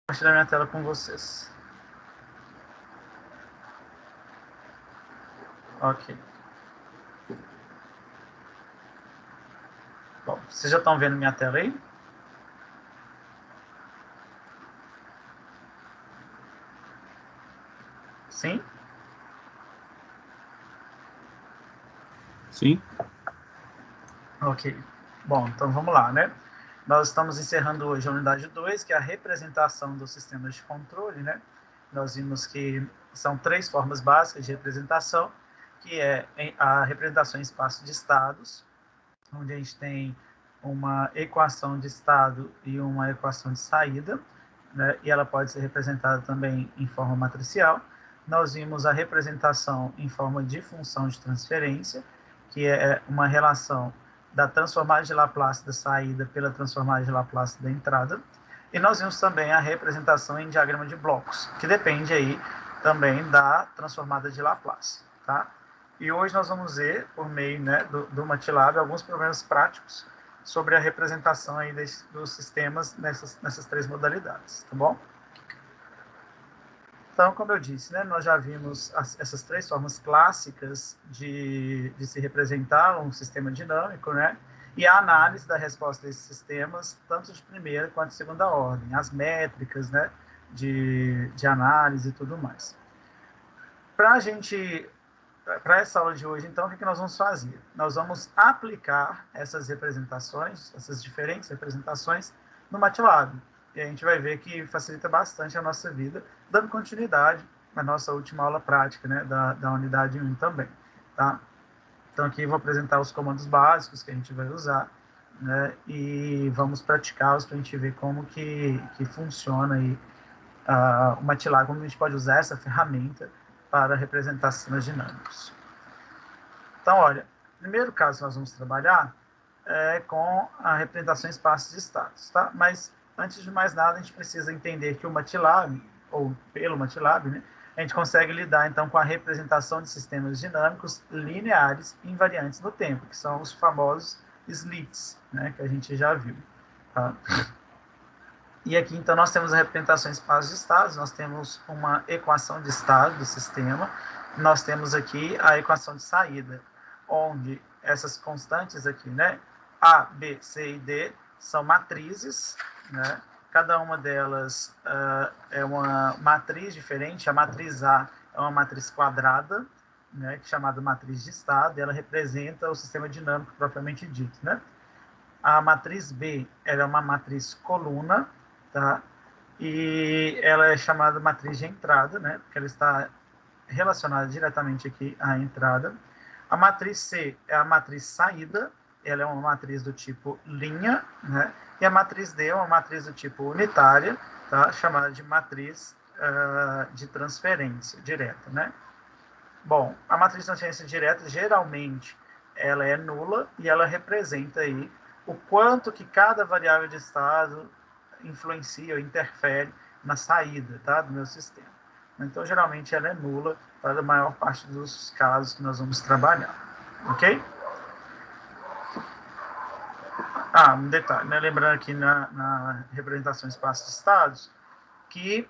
compartilhar minha tela com vocês. Ok. Bom, vocês já estão vendo minha tela aí? Sim? Sim. Ok. Bom, então vamos lá, né? Nós estamos encerrando hoje a unidade 2, que é a representação dos sistemas de controle, né? Nós vimos que são 3 formas básicas de representação, que é a representação em espaço de estados, onde a gente tem uma equação de estado e uma equação de saída, né? E ela pode ser representada também em forma matricial. Nós vimos a representação em forma de função de transferência, que é uma relação da transformada de Laplace da saída pela transformada de Laplace da entrada. E nós vimos também a representação em diagrama de blocos, que depende aí também da transformada de Laplace, tá? E hoje nós vamos ver, por meio, né, do MATLAB, alguns problemas práticos sobre a representação aí dos sistemas nessas 3 modalidades, tá bom? Então, como eu disse, né, nós já vimos essas 3 formas clássicas de se representar um sistema dinâmico, né? E a análise da resposta desses sistemas, tanto de primeira quanto de segunda ordem, as métricas, né, de análise e tudo mais. Para essa aula de hoje, então, o que nós vamos fazer? Nós vamos aplicar essas representações, essas diferentes representações, no MATLAB. E a gente vai ver que facilita bastante a nossa vida, dando continuidade à nossa última aula prática, né, da unidade 1 também. Tá? Então, aqui eu vou apresentar os comandos básicos que a gente vai usar, né, e vamos praticá-los para a gente ver como que funciona aí, o MATLAB, como a gente pode usar essa ferramenta para representar sistemas dinâmicos. Então, olha, o primeiro caso que nós vamos trabalhar é com a representação em espaços de estados, tá? Mas, antes de mais nada, a gente precisa entender que o MATLAB, ou pelo MATLAB, né, a gente consegue lidar, então, com a representação de sistemas dinâmicos lineares invariantes no tempo, que são os famosos slits, né, que a gente já viu, tá? E aqui, então, nós temos a representação em espaços de estados, nós temos uma equação de estado do sistema, nós temos aqui a equação de saída, onde essas constantes aqui, né, A, B, C e D, são matrizes, né, cada uma delas é uma matriz diferente. A matriz A é uma matriz quadrada, né, chamada matriz de estado, e ela representa o sistema dinâmico propriamente dito, né. A matriz B ela é uma matriz coluna, tá? E ela é chamada matriz de entrada, né? Porque ela está relacionada diretamente aqui à entrada. A matriz C é a matriz saída, ela é uma matriz do tipo linha, né? E a matriz D é uma matriz do tipo unitária, tá? Chamada de matriz de transferência direta, né? Bom, a matriz de transferência direta, geralmente, ela é nula e ela representa aí o quanto que cada variável de estado influencia ou interfere na saída, tá, do meu sistema. Então, geralmente, ela é nula para a maior parte dos casos que nós vamos trabalhar. Ok? Um detalhe, né? Lembrando aqui na representação em espaço de estados, que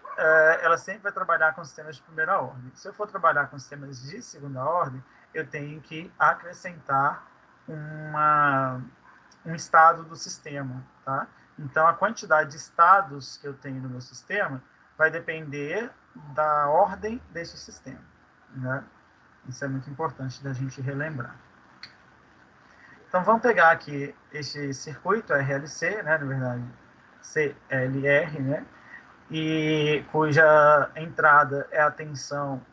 ela sempre vai trabalhar com sistemas de primeira ordem. Se eu for trabalhar com sistemas de segunda ordem, eu tenho que acrescentar um estado do sistema, tá? Então, a quantidade de estados que eu tenho no meu sistema vai depender da ordem desse sistema, né? Isso é muito importante da gente relembrar. Então, vamos pegar aqui este circuito RLC, né? Na verdade, CLR, né? E cuja entrada é a tensão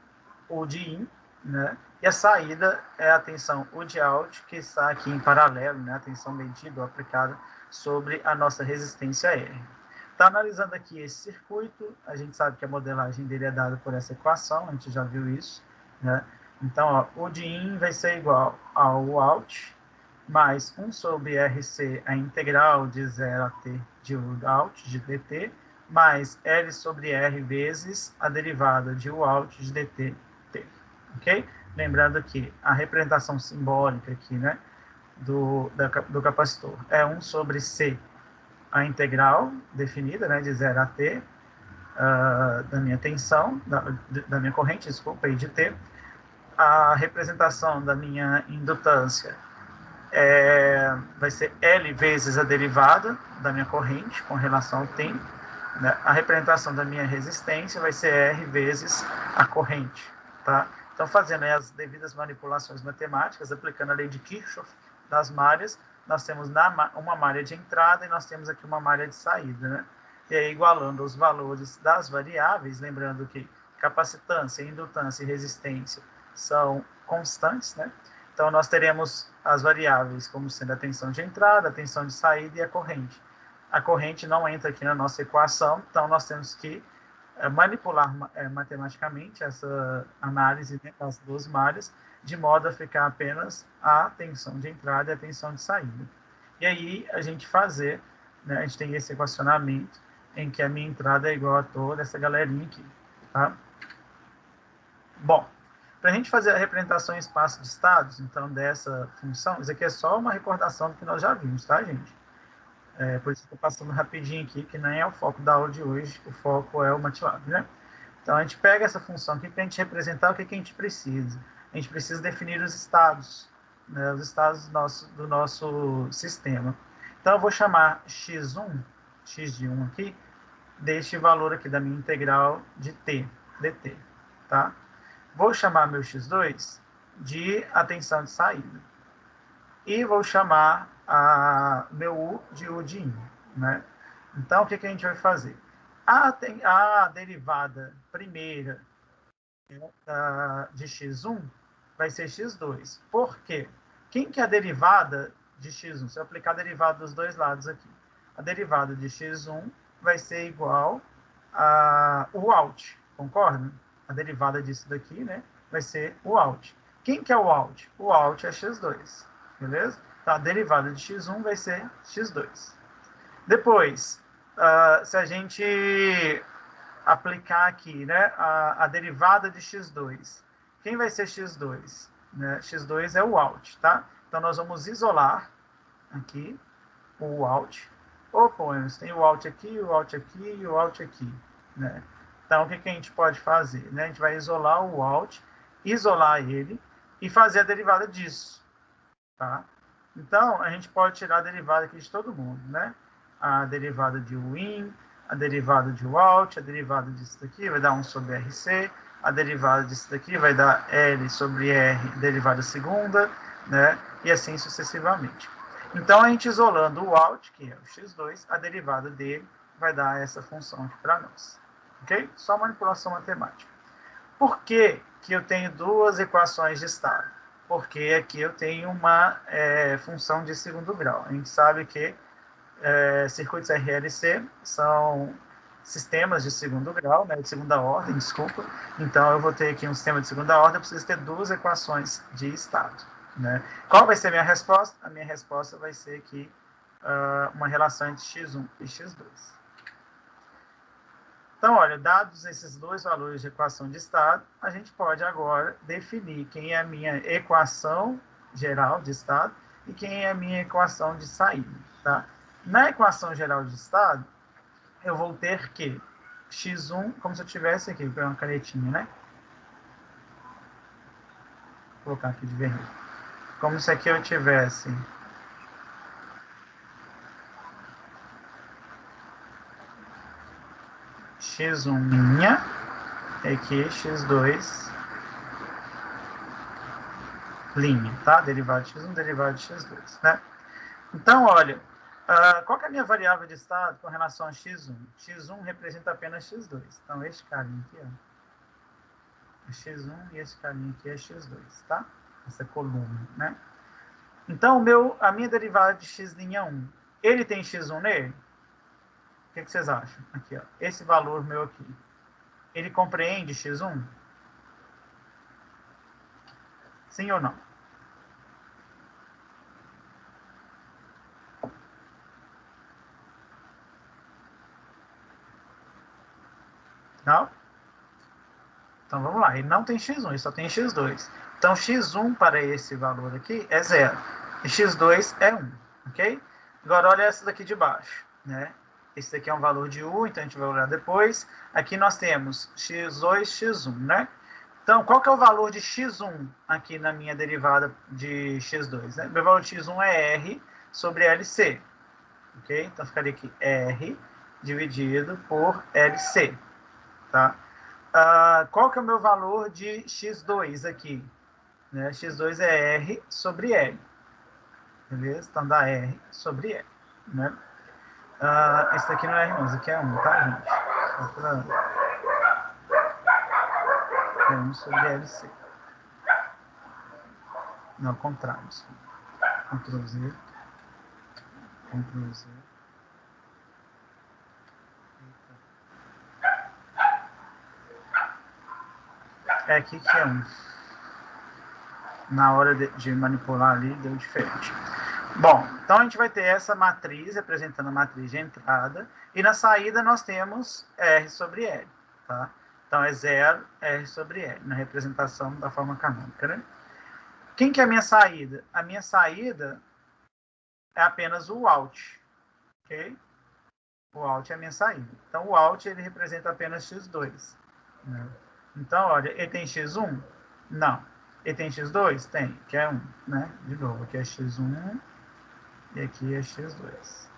U de in, né? E a saída é a tensão U de out, que está aqui em paralelo, né? A tensão medida ou aplicada sobre a nossa resistência R. Está analisando aqui esse circuito, a gente sabe que a modelagem dele é dada por essa equação, a gente já viu isso, né? Então, ó, U de in vai ser igual ao U out, mais 1 sobre RC, a integral de 0 a t de U out de dt, mais L sobre R vezes a derivada de U out de dt, ok? Lembrando que a representação simbólica aqui, né, do capacitor é 1 sobre C, a integral definida, né, de 0 a t, da minha tensão, da minha corrente, desculpa, I de T. A representação da minha indutância vai ser L vezes a derivada da minha corrente com relação ao tempo. Né? A representação da minha resistência vai ser R vezes a corrente. Tá? Então, fazendo aí as devidas manipulações matemáticas, aplicando a lei de Kirchhoff das malhas, nós temos uma malha de entrada e nós temos aqui uma malha de saída. Né? E aí, igualando os valores das variáveis, lembrando que capacitância, indutância e resistência são constantes, né? Então, nós teremos as variáveis como sendo a tensão de entrada, a tensão de saída e a corrente. A corrente não entra aqui na nossa equação, então nós temos que manipular matematicamente essa análise, né, das duas malhas, de modo a ficar apenas a tensão de entrada e a tensão de saída. E aí, a gente fazer, né, a gente tem esse equacionamento em que a minha entrada é igual a toda essa galerinha aqui, tá? Bom, para a gente fazer a representação em espaço de estados, então, dessa função, isso aqui é só uma recordação do que nós já vimos, tá, gente? Por isso que eu estou passando rapidinho aqui, que nem é o foco da aula de hoje, o foco é o MATLAB, né? Então, a gente pega essa função aqui para a gente representar o que a gente precisa. A gente precisa definir os estados, né, os estados do nosso sistema. Então, eu vou chamar x1, x de 1 aqui, deste valor aqui da minha integral de t, dt, tá? Vou chamar meu x2 de a tensão de saída. E vou chamar meu U de U de IN, né? Então, o que a gente vai fazer? A derivada primeira de x1 vai ser x2. Por quê? Quem que é a derivada de x1? Se eu aplicar a derivada dos dois lados aqui. A derivada de x1 vai ser igual a o out, concorda? A derivada disso daqui, né, vai ser o out. Quem que é o out? O out é x2, beleza? Então, a derivada de x1 vai ser x2. Depois, se a gente aplicar aqui, né, a derivada de x2, quem vai ser x2? Né? X2 é o out, tá? Então, nós vamos isolar aqui o out. Opomos, tem o out aqui, o out aqui e o out aqui, né? Então, o que a gente pode fazer? Né? A gente vai isolar o out, isolar ele e fazer a derivada disso, tá? Então, a gente pode tirar a derivada aqui de todo mundo, né? A derivada de in, a derivada de out, a derivada disso daqui vai dar 1 sobre RC, a derivada disso daqui vai dar L sobre R, derivada segunda, né? E assim sucessivamente. Então, a gente isolando o out, que é o x2, a derivada dele vai dar essa função aqui para nós. Ok? Só manipulação matemática. Por que eu tenho duas equações de estado? Porque aqui eu tenho uma função de segundo grau. A gente sabe que circuitos RLC são sistemas de segundo grau, né, de segunda ordem, desculpa. Então, eu vou ter aqui um sistema de segunda ordem, eu preciso ter duas equações de estado. Né? Qual vai ser a minha resposta? A minha resposta vai ser aqui uma relação entre x1 e x2. Então, olha, dados esses dois valores de equação de estado, a gente pode agora definir quem é a minha equação geral de estado e quem é a minha equação de saída. Tá? Na equação geral de estado, eu vou ter que x1, como se eu tivesse aqui, vou pegar uma canetinha, né? Vou colocar aqui de vermelho. Como se aqui eu tivesse x1 linha, e aqui x2 linha, tá? Derivada de x1, derivada de x2, né? Então, olha, qual que é a minha variável de estado com relação a x1? x1 representa apenas x2. Então, este carinha aqui, ó, é x1 e esse carinha aqui é x2, tá? Essa coluna, né? Então, a minha derivada de x' 1, ele tem x1 nele? O que vocês acham? Aqui, ó, esse valor meu aqui, ele compreende x1? Sim ou não? Não? Então, vamos lá. Ele não tem x1, ele só tem x2. Então, x1 para esse valor aqui é 0. E x2 é 1, ok? Agora, olha essa daqui de baixo, né? Esse daqui é um valor de U, então a gente vai olhar depois. Aqui nós temos x2, x1, né? Então, qual que é o valor de x1 aqui na minha derivada de x2? Né? Meu valor de x1 é R sobre LC. Ok? Então, ficaria aqui R dividido por LC. Tá? Qual que é o meu valor de x2 aqui? Né? X2 é R sobre L. Beleza? Então, dá R sobre L. Né? Esse daqui não é R, não. Esse aqui é 1, tá, gente? É 1 sobre LC. Não, ao contrário. Ctrl Z. Ctrl Z. É aqui que é 1. Na hora de manipular ali, deu diferente. Bom, então a gente vai ter essa matriz representando a matriz de entrada. E na saída nós temos R sobre L. Tá? Então é 0 R sobre L, na representação da forma canônica. Né? Quem que é a minha saída? A minha saída é apenas o out. Ok? O out é a minha saída. Então o out ele representa apenas x2. Né? Então, olha, ele tem x1? Não. Ele tem x2? Tem, que é 1. Né? De novo, aqui é x1 e aqui é x2.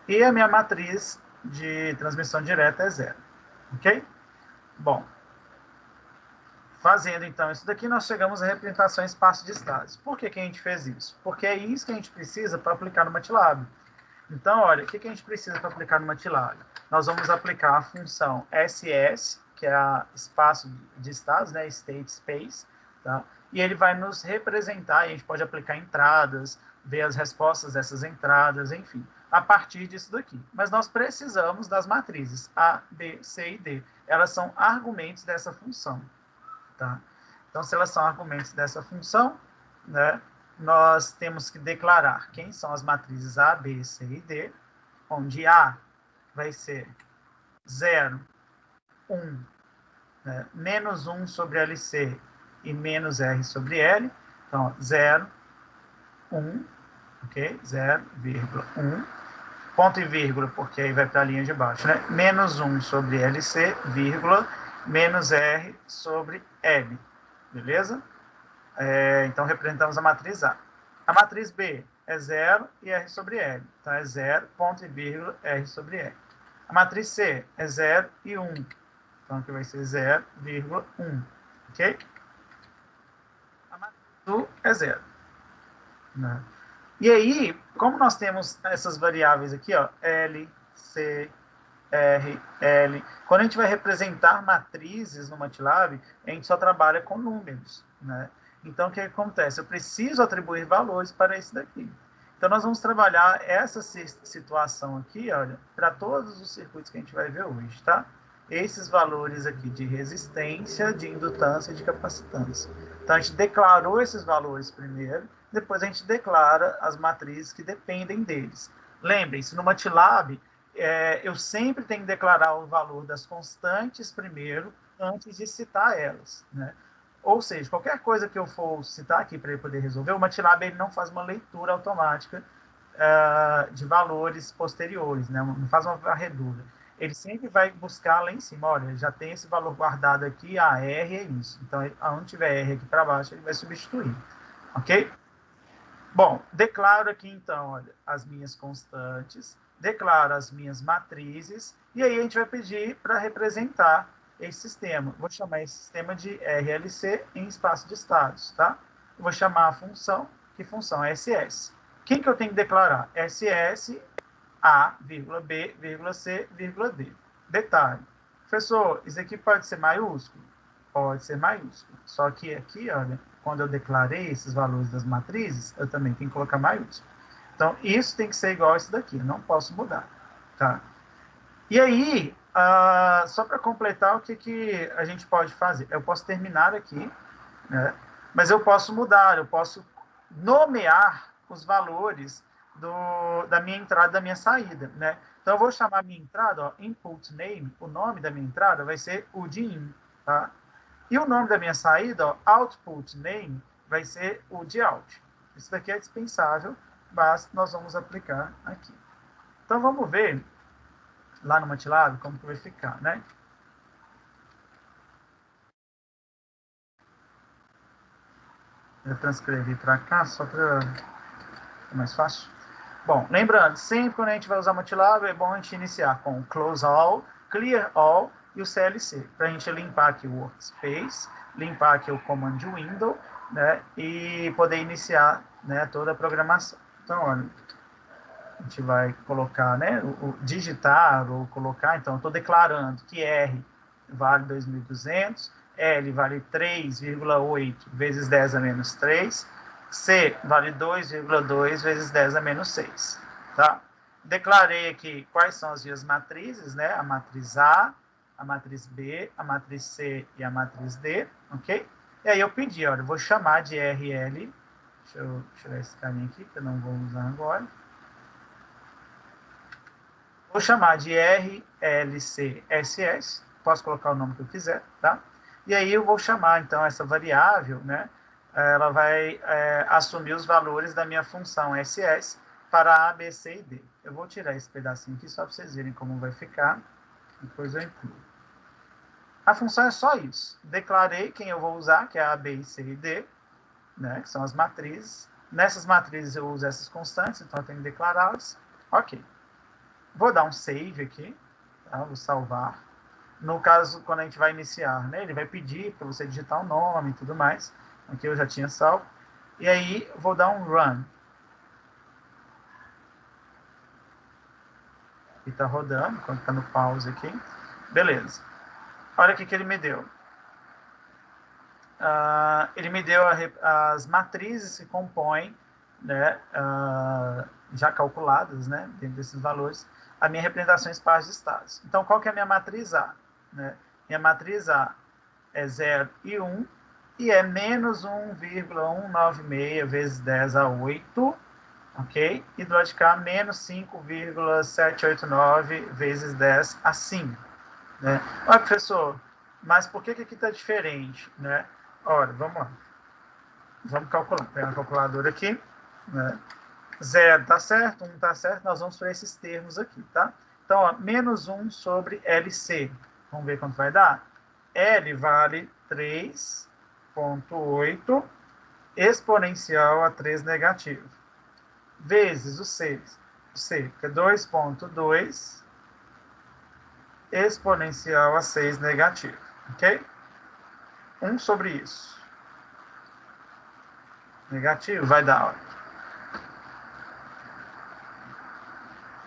E a minha matriz de transmissão direta é 0. Ok? Bom, fazendo então isso daqui, nós chegamos à representação em espaço de estados. Por que a gente fez isso? Porque é isso que a gente precisa para aplicar no MATLAB. Então, olha, o que a gente precisa para aplicar no MATLAB? Nós vamos aplicar a função SS, que é a espaço de estados, né, state space, tá? E ele vai nos representar, e a gente pode aplicar entradas, ver as respostas dessas entradas, enfim, a partir disso daqui. Mas nós precisamos das matrizes A, B, C e D. Elas são argumentos dessa função, tá? Então, se elas são argumentos dessa função, né, nós temos que declarar quem são as matrizes A, B, C e D, onde A vai ser 0, 1, né, menos 1 sobre LC e menos R sobre L. Então, 0, 1, ok? 0, 1, ponto e vírgula, porque aí vai para a linha de baixo, né? Menos 1 sobre LC, vírgula, menos R sobre L. Beleza? Então, representamos a matriz A. A matriz B é 0 e R sobre L. Então, é 0, ponto e vírgula, R sobre L. A matriz C é 0 e 1. Então, aqui vai ser 0, vírgula, 1. Ok? A matriz U é 0. Né? E aí, como nós temos essas variáveis aqui, ó, L, C, R, L, quando a gente vai representar matrizes no MATLAB, a gente só trabalha com números, né? Então, o que acontece? Eu preciso atribuir valores para isso daqui. Então, nós vamos trabalhar essa situação aqui, olha, para todos os circuitos que a gente vai ver hoje, tá? Esses valores aqui de resistência, de indutância e de capacitância. Então, a gente declarou esses valores primeiro, depois a gente declara as matrizes que dependem deles. Lembrem-se, no MATLAB, eu sempre tenho que declarar o valor das constantes primeiro, antes de citar elas, né? Ou seja, qualquer coisa que eu for citar aqui para ele poder resolver, o MATLAB ele não faz uma leitura automática de valores posteriores, né? Não faz uma varredura. Ele sempre vai buscar lá em cima, olha, já tem esse valor guardado aqui, a R é isso. Então, aonde tiver R aqui para baixo, ele vai substituir, ok? Bom, declaro aqui, então, olha, as minhas constantes, declaro as minhas matrizes, e aí a gente vai pedir para representar esse sistema. Vou chamar esse sistema de RLC em espaço de estados, tá? Eu vou chamar a função, que função é SS. Quem que eu tenho que declarar? SS A, B, C, D. Detalhe. Professor, isso aqui pode ser maiúsculo? Pode ser maiúsculo. Só que aqui, olha, quando eu declarei esses valores das matrizes, eu também tenho que colocar maiúsculo. Então, isso tem que ser igual a isso daqui, eu não posso mudar, tá? E aí, só para completar, o que a gente pode fazer? Eu posso terminar aqui, né? Mas eu posso mudar, eu posso nomear os valores da minha entrada e da minha saída, né? Então, eu vou chamar a minha entrada, ó, input name, o nome da minha entrada vai ser o de in, tá? E o nome da minha saída, ó, output name, vai ser o de out. Isso daqui é dispensável, mas nós vamos aplicar aqui. Então, vamos ver lá no MATLAB como que vai ficar, né? Eu transcrevi para cá, só para ficar mais fácil. Bom, lembrando, sempre quando a gente vai usar MATLAB, é bom a gente iniciar com o Close All, Clear All e o CLC, para a gente limpar aqui o Workspace, limpar aqui o Command Window, né, e poder iniciar, né, toda a programação. Então, olha, a gente vai colocar, né, digitar ou colocar, então, estou declarando que R vale 2.200, L vale 3,8 vezes 10 a menos 3, C vale 2,2 vezes 10 a menos 6, tá? Declarei aqui quais são as minhas matrizes, né? A matriz A, a matriz B, a matriz C e a matriz D, ok? E aí eu pedi, olha, eu vou chamar de RL, deixa eu tirar esse carinha aqui, que eu não vou usar agora. Vou chamar de RLCSS, posso colocar o nome que eu quiser, tá? E aí eu vou chamar, então, essa variável, né? Ela vai assumir os valores da minha função SS para A, B, C e D. Eu vou tirar esse pedacinho aqui só para vocês verem como vai ficar, depois eu incluo. A função é só isso. Declarei quem eu vou usar, que é A, B, C e D, né? Que são as matrizes. Nessas matrizes eu uso essas constantes, então eu tenho que declará-las. Ok. Vou dar um save aqui, tá? Vou salvar. No caso, quando a gente vai iniciar, né, ele vai pedir para você digitar o nome e tudo mais. Aqui eu já tinha salvo. E aí, vou dar um run. E está rodando, quando está no pause aqui. Beleza. Olha o que ele me deu. Ele me deu as matrizes que compõem, né, já calculadas, né, dentro desses valores, a minha representação em espaços de estados. Então, qual que é a minha matriz A? Né? Minha matriz A é 0 e 1, e é menos 1,196 vezes 10 a 8, ok? E do lado de cá, menos 5,789 vezes 10 a 5. Né? Olha, professor, mas por que aqui está diferente? Né? Olha, vamos lá. Vamos calcular. Pega a calculadora aqui. Né? 0 está certo, 1 está certo. Nós vamos para esses termos aqui, tá? Então, ó, menos 1 sobre LC. Vamos ver quanto vai dar? L vale 3,8 exponencial a 3 negativo. Vezes o C. O C, que é 2,2 exponencial a 6 negativo. Ok? 1 sobre isso. Negativo vai dar, ó,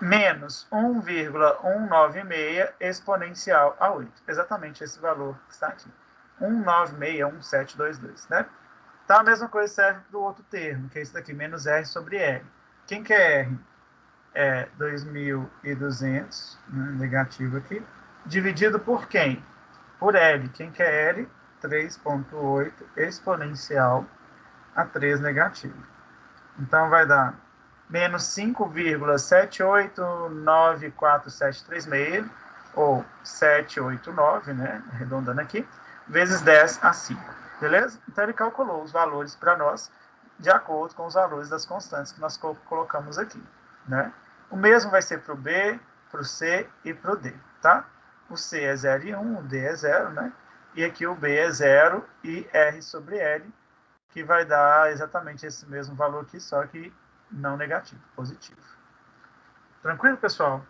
menos 1,196 exponencial a 8. Exatamente esse valor que está aqui. 1961722, né? Então, a mesma coisa serve para o outro termo, que é esse daqui, menos R sobre L. Quem que é R? É 2.200, né, negativo aqui, dividido por quem? Por L. Quem que é L? 3,8 exponencial a 3 negativo. Então, vai dar menos 5,7894736, ou 789, né, arredondando aqui, vezes 10 a 5. Beleza? Então, ele calculou os valores para nós de acordo com os valores das constantes que nós colocamos aqui, né? O mesmo vai ser para o B, para o C e para o D, tá? O C é 0 e 1, o D é 0, né? E aqui o B é 0 e R sobre L, que vai dar exatamente esse mesmo valor aqui, só que não negativo, positivo. Tranquilo, pessoal?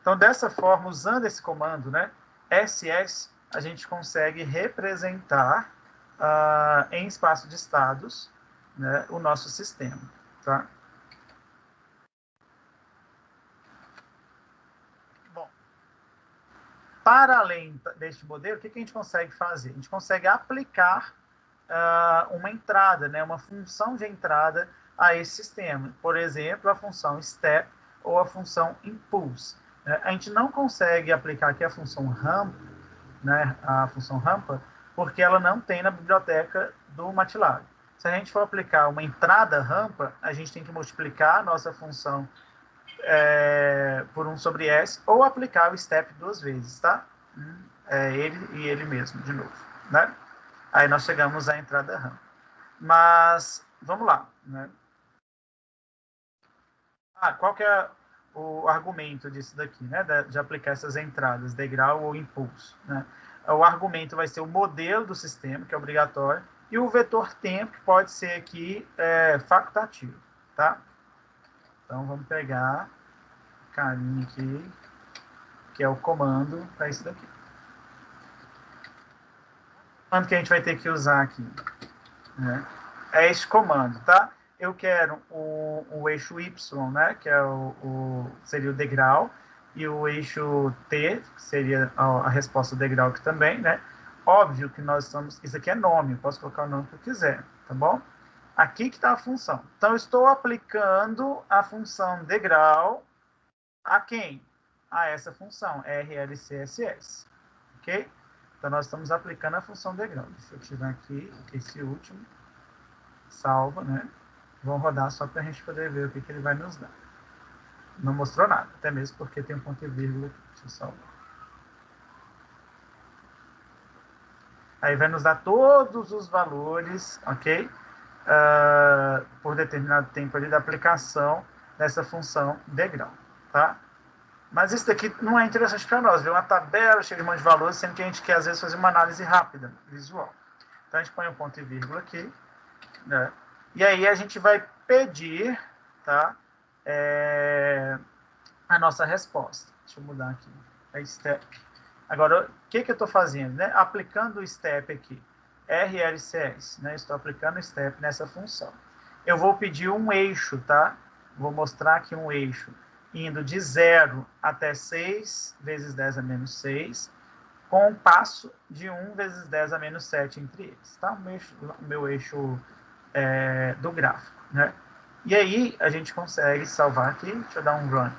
Então, dessa forma, usando esse comando, né, SS, a gente consegue representar em espaço de estados, né, o nosso sistema, tá? Bom, para além deste modelo, o que a gente consegue fazer? A gente consegue aplicar uma entrada, né, uma função de entrada a esse sistema. Por exemplo, a função step ou a função impulse. A gente não consegue aplicar aqui a função ramp, né, a função rampa, porque ela não tem na biblioteca do MATLAB. Se a gente for aplicar uma entrada rampa, a gente tem que multiplicar a nossa função por 1 sobre S, ou aplicar o step 2 vezes, tá? Ele e ele mesmo, de novo, né? Aí nós chegamos à entrada rampa. Mas, vamos lá, né? Qual que é o argumento disso daqui, né? De aplicar essas entradas, degrau ou impulso, né? O argumento vai ser o modelo do sistema, que é obrigatório, e o vetor tempo, que pode ser aqui facultativo, tá? Então, vamos pegar o carinho aqui, que é o comando para isso daqui. O comando que a gente vai ter que usar aqui, né? É este comando, tá? Eu quero o eixo Y, né? Que é seria o degrau, e o eixo T, que seria a resposta do degrau aqui também, né? Óbvio que nós estamos... Isso aqui é nome, eu posso colocar o nome que eu quiser, tá bom? Aqui que está a função. Então, eu estou aplicando a função degrau a quem? A essa função, RLCSS, ok? Então, nós estamos aplicando a função degrau. Deixa eu tirar aqui esse último. Salva, né? Vamos rodar só para a gente poder ver o que ele vai nos dar. Não mostrou nada, até mesmo porque tem um ponto e vírgula aqui. Deixa eu salvar. Aí vai nos dar todos os valores, ok? Por determinado tempo ali da aplicação dessa função degrau, tá? Mas isso daqui não é interessante para nós, ver uma tabela cheia de um monte de valores, sendo que a gente quer, às vezes, fazer uma análise rápida, visual. Então, a gente põe um ponto e vírgula aqui, né? E aí a gente vai pedir, tá? A nossa resposta. Deixa eu mudar aqui. É step. Agora, o que eu estou fazendo? Né? Aplicando o step aqui. RLCS. Né? Estou aplicando o step nessa função. Eu vou pedir um eixo, tá? Vou mostrar aqui um eixo indo de 0 até 6 vezes 10 a menos 6, com um passo de 1 vezes 10 a menos 7 entre eles. Tá? O meu eixo do gráfico, né? E aí a gente consegue salvar aqui, deixa eu dar um run.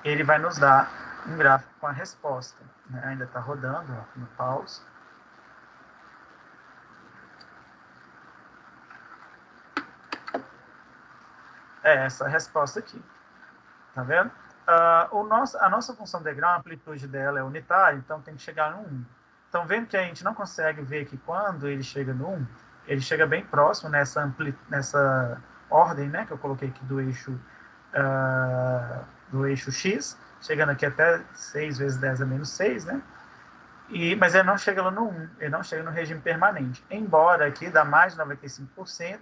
Ele vai nos dar um gráfico com a resposta, né? Ainda está rodando, ó, no pause. É essa a resposta aqui, tá vendo? A nossa função degrau, a amplitude dela é unitária, então tem que chegar no 1. Então, vendo que a gente não consegue ver que quando ele chega no 1, ele chega bem próximo nessa ordem, né, que eu coloquei aqui do eixo X, chegando aqui até 6 vezes 10 a menos 6, né? Mas ele não chega lá no 1, ele não chega no regime permanente. Embora aqui dá mais de 95%,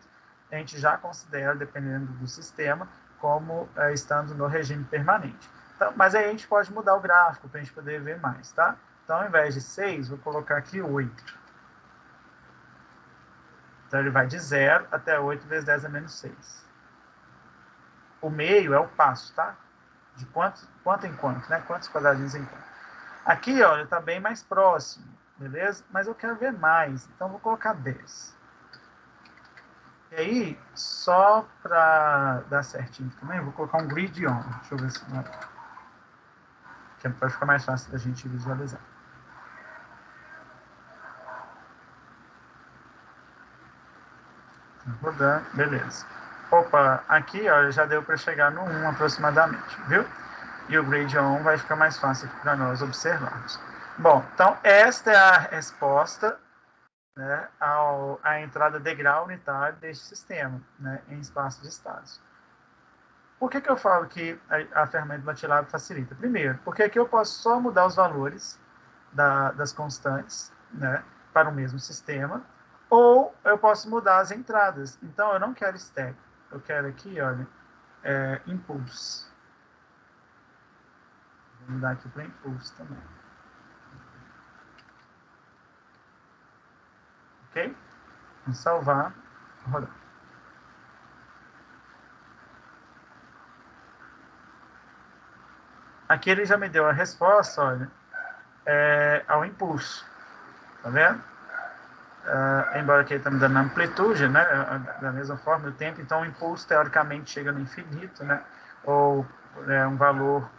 a gente já considera, dependendo do sistema, como estando no regime permanente. Então, mas aí a gente pode mudar o gráfico para a gente poder ver mais, tá? Então, ao invés de 6, vou colocar aqui 8. Então, ele vai de 0 até 8 vezes 10 a menos 6. O meio é o passo, tá? De quanto em quanto, né? Quantos quadradinhos em quanto. Aqui, olha, está bem mais próximo, beleza? Mas eu quero ver mais, então vou colocar 10. E aí, só para dar certinho também, eu vou colocar um grid on. Deixa eu ver se vai. Que vai ficar mais fácil da gente visualizar. Rodando, beleza. Opa, aqui, olha, já deu para chegar no 1 aproximadamente, viu? E o grid on vai ficar mais fácil para nós observarmos. Bom, então esta é a resposta, né, à entrada degrau unitário deste sistema, né, em espaço de estados. Por que eu falo que a ferramenta MATLAB facilita? Primeiro, porque aqui eu posso só mudar os valores das constantes, né, para o mesmo sistema, ou eu posso mudar as entradas. Então, eu não quero step, eu quero aqui, olha, impulse. Vou mudar aqui para impulso também. Ok? Vamos salvar, rodar. Aqui ele já me deu a resposta, olha, ao impulso. Tá vendo? Embora aqui ele está me dando amplitude, né? Da mesma forma, o tempo. Então, o impulso, teoricamente, chega no infinito, né? Ou um valor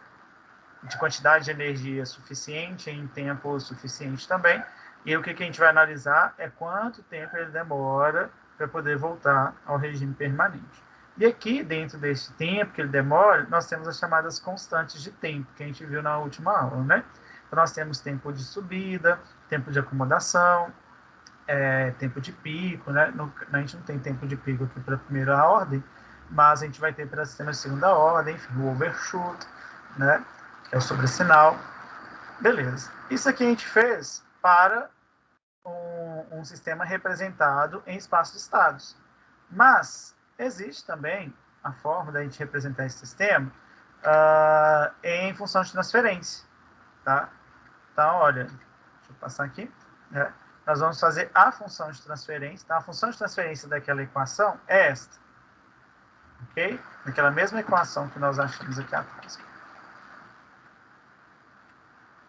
de quantidade de energia suficiente em tempo suficiente também. E o que a gente vai analisar é quanto tempo ele demora para poder voltar ao regime permanente. E aqui, dentro desse tempo que ele demora, nós temos as chamadas constantes de tempo, que a gente viu na última aula, né? Então, nós temos tempo de subida, tempo de acomodação, tempo de pico, né? A gente não tem tempo de pico aqui para a primeira ordem, mas a gente vai ter para sistemas de segunda ordem, enfim, o overshoot, né, que é o sobresinal. Beleza. Isso aqui a gente fez para um sistema representado em espaço de estados. Mas existe também a forma da gente representar esse sistema em função de transferência. Tá? Então, olha, deixa eu passar aqui. Né? Nós vamos fazer a função de transferência. Então, a função de transferência daquela equação é esta. Ok? Daquela mesma equação que nós achamos aqui atrás.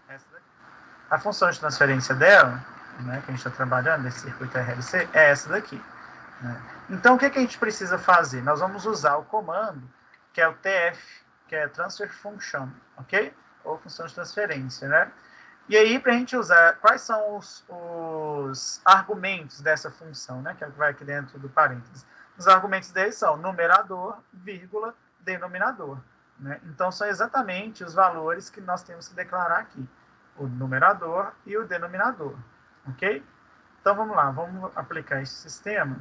Essa daqui. A função de transferência dela, né, que a gente está trabalhando, desse circuito RLC, é essa daqui. Né? Então, o que a gente precisa fazer? Nós vamos usar o comando, que é o TF, que é Transfer Function, ok? Ou função de transferência, né? E aí, para a gente usar, quais são os argumentos dessa função, né? Que é o que vai aqui dentro do parênteses. Os argumentos deles são numerador, vírgula, denominador. Né? Então, são exatamente os valores que nós temos que declarar aqui. O numerador e o denominador, ok? Então, vamos lá, vamos aplicar esse sistema.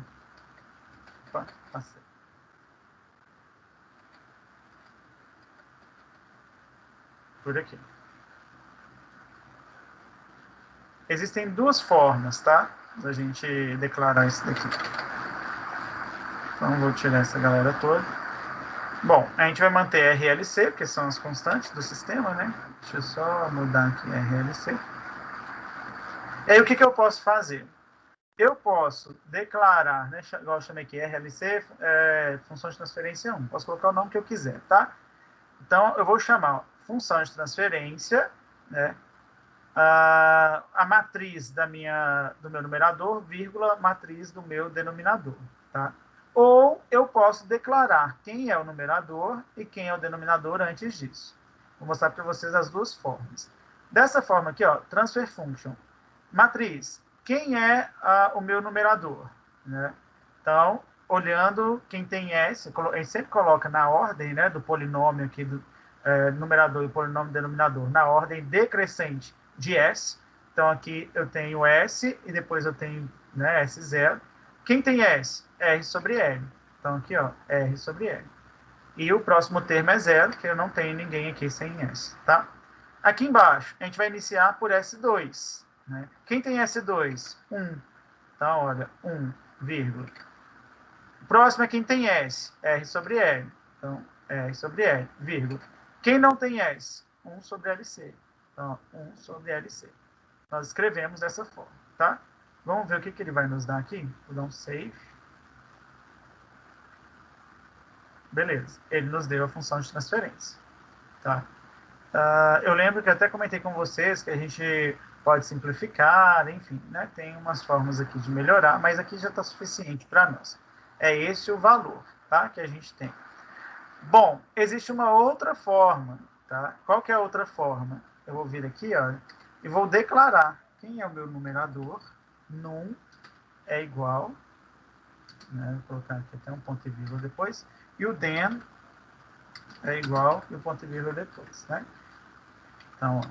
Opa, passei. Por aqui. Existem duas formas, tá? Da gente declarar isso daqui. Então, vou tirar essa galera toda. Bom, a gente vai manter RLC, porque são as constantes do sistema, né? Deixa eu só mudar aqui RLC. E aí, o que eu posso fazer? Eu posso declarar, né, igual eu chamei aqui, RLC, função de transferência 1. Posso colocar o nome que eu quiser, tá? Então, eu vou chamar função de transferência, né, a matriz do meu numerador, vírgula, matriz do meu denominador, tá? Ou eu posso declarar quem é o numerador e quem é o denominador antes disso. Vou mostrar para vocês as duas formas. Dessa forma aqui, ó, transfer function. Matriz, quem é o meu numerador? Né? Então, olhando quem tem S, a gente sempre coloca na ordem, né, do polinômio aqui, do numerador e polinômio denominador, na ordem decrescente de S. Então, aqui eu tenho S e depois eu tenho, né, S0. Quem tem S? R sobre L. Então, aqui, ó, R sobre L. E o próximo termo é 0, que eu não tenho ninguém aqui sem S, tá? Aqui embaixo, a gente vai iniciar por S2. Né? Quem tem S2? 1. Então, olha, 1, vírgula. O próximo é quem tem S, R sobre L. Então, R sobre L, vírgula. Quem não tem S? 1 sobre LC. Então, 1 sobre LC. Nós escrevemos dessa forma, tá? Vamos ver o que ele vai nos dar aqui. Vou dar um save. Beleza. Ele nos deu a função de transferência. Tá? Eu lembro que até comentei com vocês que a gente pode simplificar, enfim, né? Tem umas formas aqui de melhorar, mas aqui já está suficiente para nós. É esse o valor, tá? Que a gente tem. Bom, existe uma outra forma, tá? Qual que é a outra forma? Eu vou vir aqui, ó, e vou declarar quem é o meu numerador. Num é igual, né? Vou colocar aqui até um ponto e vírgula depois, e o den é igual e o ponto e vírgula depois, né? Então, ó,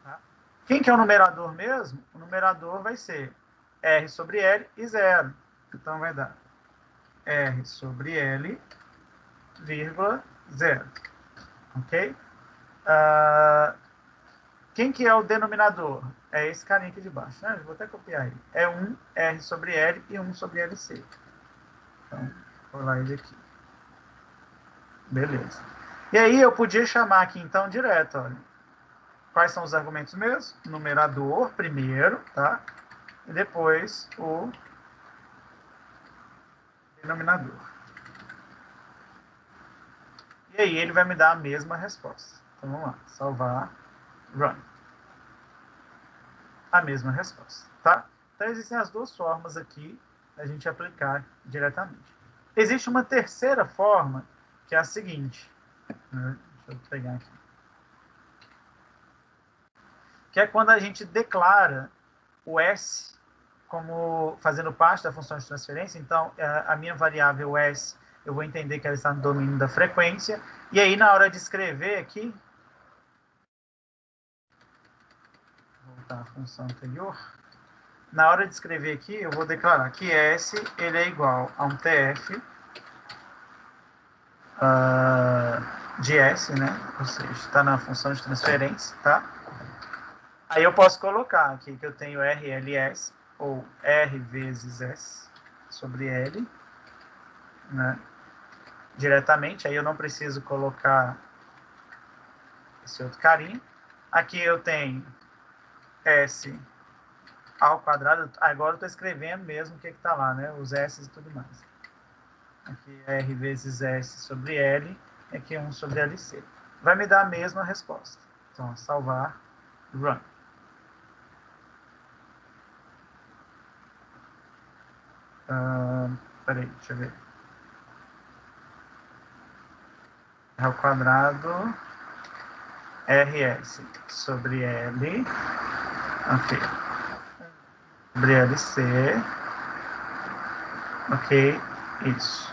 tá? Quem que é o numerador mesmo? O numerador vai ser R sobre L e 0. Então, vai dar R sobre L, vírgula, 0. Ok? Quem que é o denominador? É esse carinha aqui de baixo, né? Eu vou até copiar ele. É 1 R sobre L e 1 sobre LC. Então, vou colar ele aqui. Beleza. E aí eu podia chamar aqui, então, direto, olha. Quais são os argumentos meus? Numerador primeiro, tá? E depois o denominador. E aí ele vai me dar a mesma resposta. Então, vamos lá. Salvar. Run. A mesma resposta, tá? Então, existem as duas formas aqui da gente aplicar diretamente. Existe uma terceira forma, que é a seguinte. Deixa eu pegar aqui. Que é quando a gente declara o S como fazendo parte da função de transferência. Então, a minha variável S, eu vou entender que ela está no domínio da frequência. E aí, na hora de escrever aqui, vou voltar à função anterior. na hora de escrever aqui, eu vou declarar que S ele é igual a um TF de S, né? Ou seja, está na função de transferência, tá? Aí eu posso colocar aqui que eu tenho RLS, ou R vezes S, sobre L, né? Diretamente, aí eu não preciso colocar esse outro carinha. Aqui eu tenho S ao quadrado, agora eu estou escrevendo mesmo o que está lá, né? Os S e tudo mais. Aqui R vezes S sobre L, aqui 1 sobre LC. Vai me dar a mesma resposta. Então, salvar, run. Peraí, deixa eu ver. R ao quadrado, RS sobre L, ok. Sobre LC, ok, isso.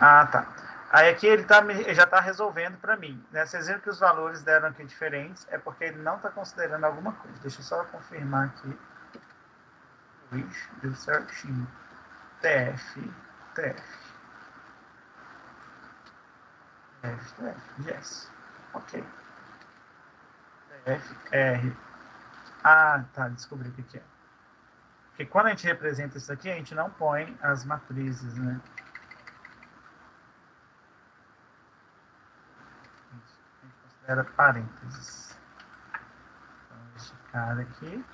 Ah, tá. Aí aqui ele já está resolvendo para mim. Né? Vocês viram que os valores deram aqui diferentes, é porque ele não está considerando alguma coisa. Deixa eu só confirmar aqui. Deu certinho. TF, TF. TF, yes. Ok. TF, R. Ah, tá, descobri o que é. Porque quando a gente representa isso aqui, a gente não põe as matrizes, né? A gente considera parênteses. Então, este cara aqui.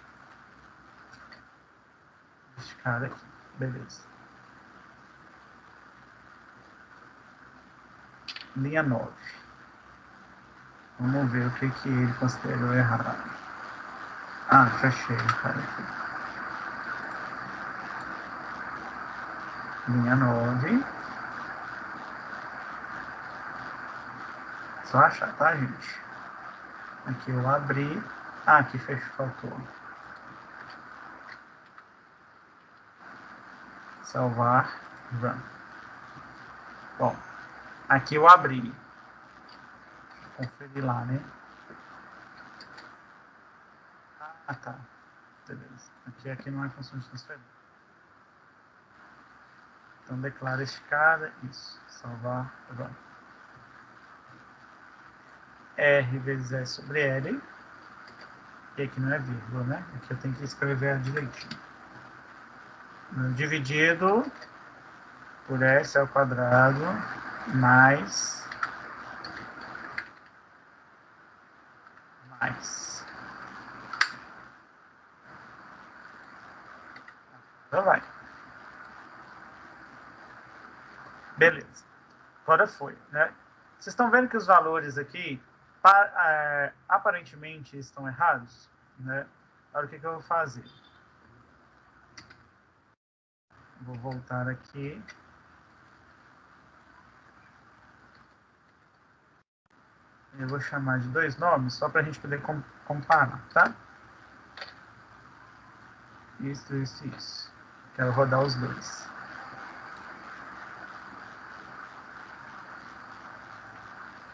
Este cara aqui. Beleza. Linha 9. Vamos ver o que ele considerou errado. Ah, fechei, cara. Aqui. Linha 9. Só achar, tá, gente? Aqui eu abri. Ah, aqui faltou. Salvar, run. Bom, aqui eu abri. Conferir lá, né? Ah, tá. Beleza. Aqui não é função de transferência. Então, declara este cara. Isso. Salvar, run. R vezes S sobre L. E aqui não é vírgula, né? Aqui eu tenho que escrever direitinho. Dividido por S ao quadrado mais então vai. Beleza. Agora foi, né? Vocês estão vendo que os valores aqui aparentemente estão errados, né? Agora o que eu vou fazer? Vou voltar aqui. Eu vou chamar de dois nomes, só para a gente poder comparar, tá? Isso. Quero rodar os dois.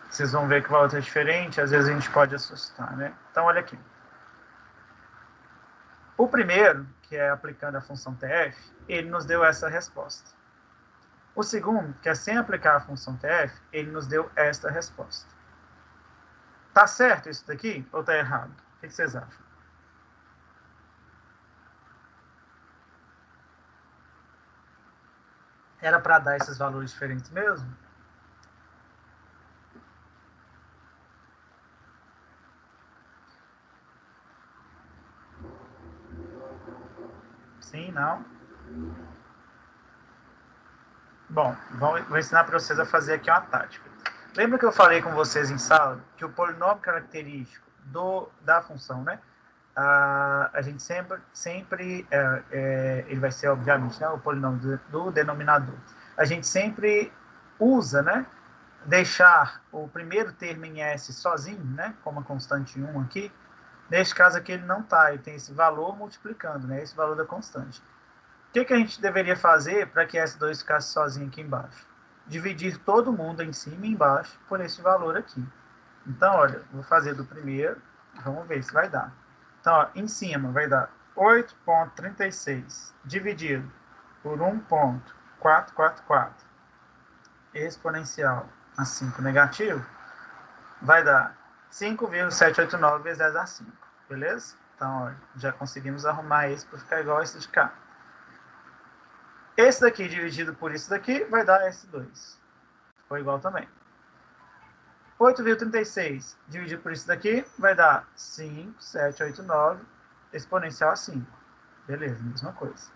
Vocês vão ver que o valor é diferente, às vezes a gente pode assustar, né? Então, olha aqui. O primeiro, que é aplicando a função TF, ele nos deu essa resposta. O segundo, que é sem aplicar a função TF, ele nos deu esta resposta. Tá certo isso daqui ou tá errado? O que vocês acham? Era para dar esses valores diferentes mesmo? Sim, não? Bom, vou ensinar para vocês a fazer aqui uma tática. Lembra que eu falei com vocês em sala que o polinômio característico da função, né? A gente sempre ele vai ser, obviamente, né, o polinômio do denominador. A gente sempre usa, né? Deixar o primeiro termo em S sozinho, né? Como a constante 1 aqui. Neste caso aqui ele não está, ele tem esse valor multiplicando, né? Esse valor da constante. O que a gente deveria fazer para que S2 ficasse sozinho aqui embaixo? Dividir todo mundo em cima e embaixo por esse valor aqui. Então, olha, vou fazer do primeiro, vamos ver se vai dar. Então, ó, em cima vai dar 8,36 dividido por 1,444 exponencial a 5 negativo vai dar 5,789 vezes 10 a 5, beleza? Então, ó, já conseguimos arrumar esse para ficar igual a esse de cá. Esse daqui dividido por isso daqui vai dar S2. Foi igual também. 8,36 dividido por isso daqui vai dar 5,789 exponencial a 5. Beleza, mesma coisa.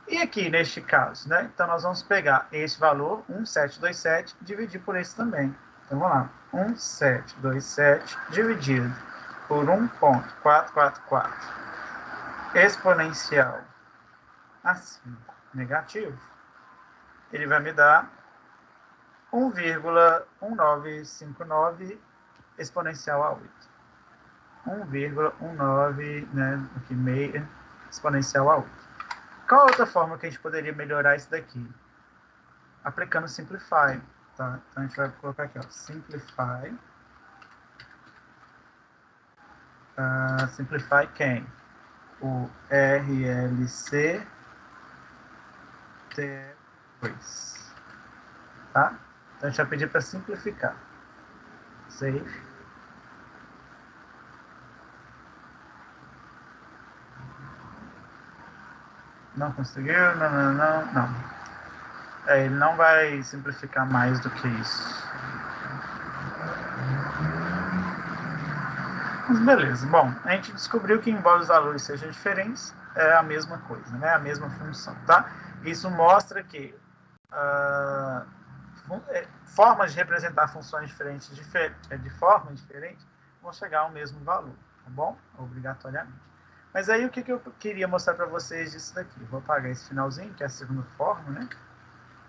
E aqui, neste caso, né? Então, nós vamos pegar esse valor, 1,727, dividir por esse também. Então, vamos lá. 1,727 dividido por 1,444 exponencial a 5 negativo, ele vai me dar 1,1959 exponencial a 8. 1,19, né, aqui meia, exponencial a 8. Qual a outra forma que a gente poderia melhorar isso daqui? Aplicando Simplify. Tá? Então, a gente vai colocar aqui, ó, Simplify. Simplify quem? O RLC T2. Tá? Então, a gente vai pedir para simplificar. Save. Não conseguiu? Não. Ele não vai simplificar mais do que isso. Mas beleza. Bom, a gente descobriu que, embora os valores sejam diferentes, é a mesma coisa, né? A mesma função, tá? Isso mostra que formas de representar funções diferentes de forma diferente vão chegar ao mesmo valor, tá bom? Obrigatoriamente. Mas aí o que eu queria mostrar para vocês disso daqui? Vou apagar esse finalzinho, que é a segunda forma, né?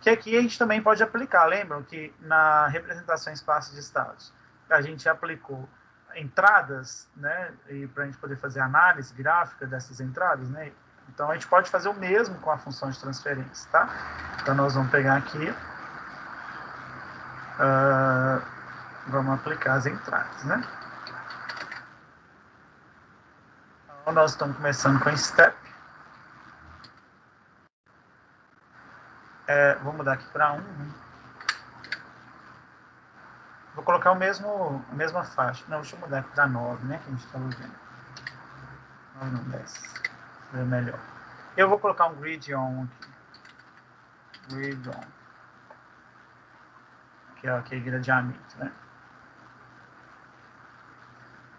Que aqui a gente também pode aplicar. Lembram que na representação em espaço de estados a gente aplicou entradas, né? E para a gente poder fazer análise gráfica dessas entradas, né? Então a gente pode fazer o mesmo com a função de transferência, tá? Então nós vamos pegar aqui, vamos aplicar as entradas, né? Então nós estamos começando com step. Vou mudar aqui para 1. Né? Vou colocar a mesma faixa. Não, deixa eu mudar aqui para 9, né? Que a gente está usando. 9 não, 10. É melhor. Eu vou colocar um grid on aqui. Grid on. Que é aquele gradeamento, né?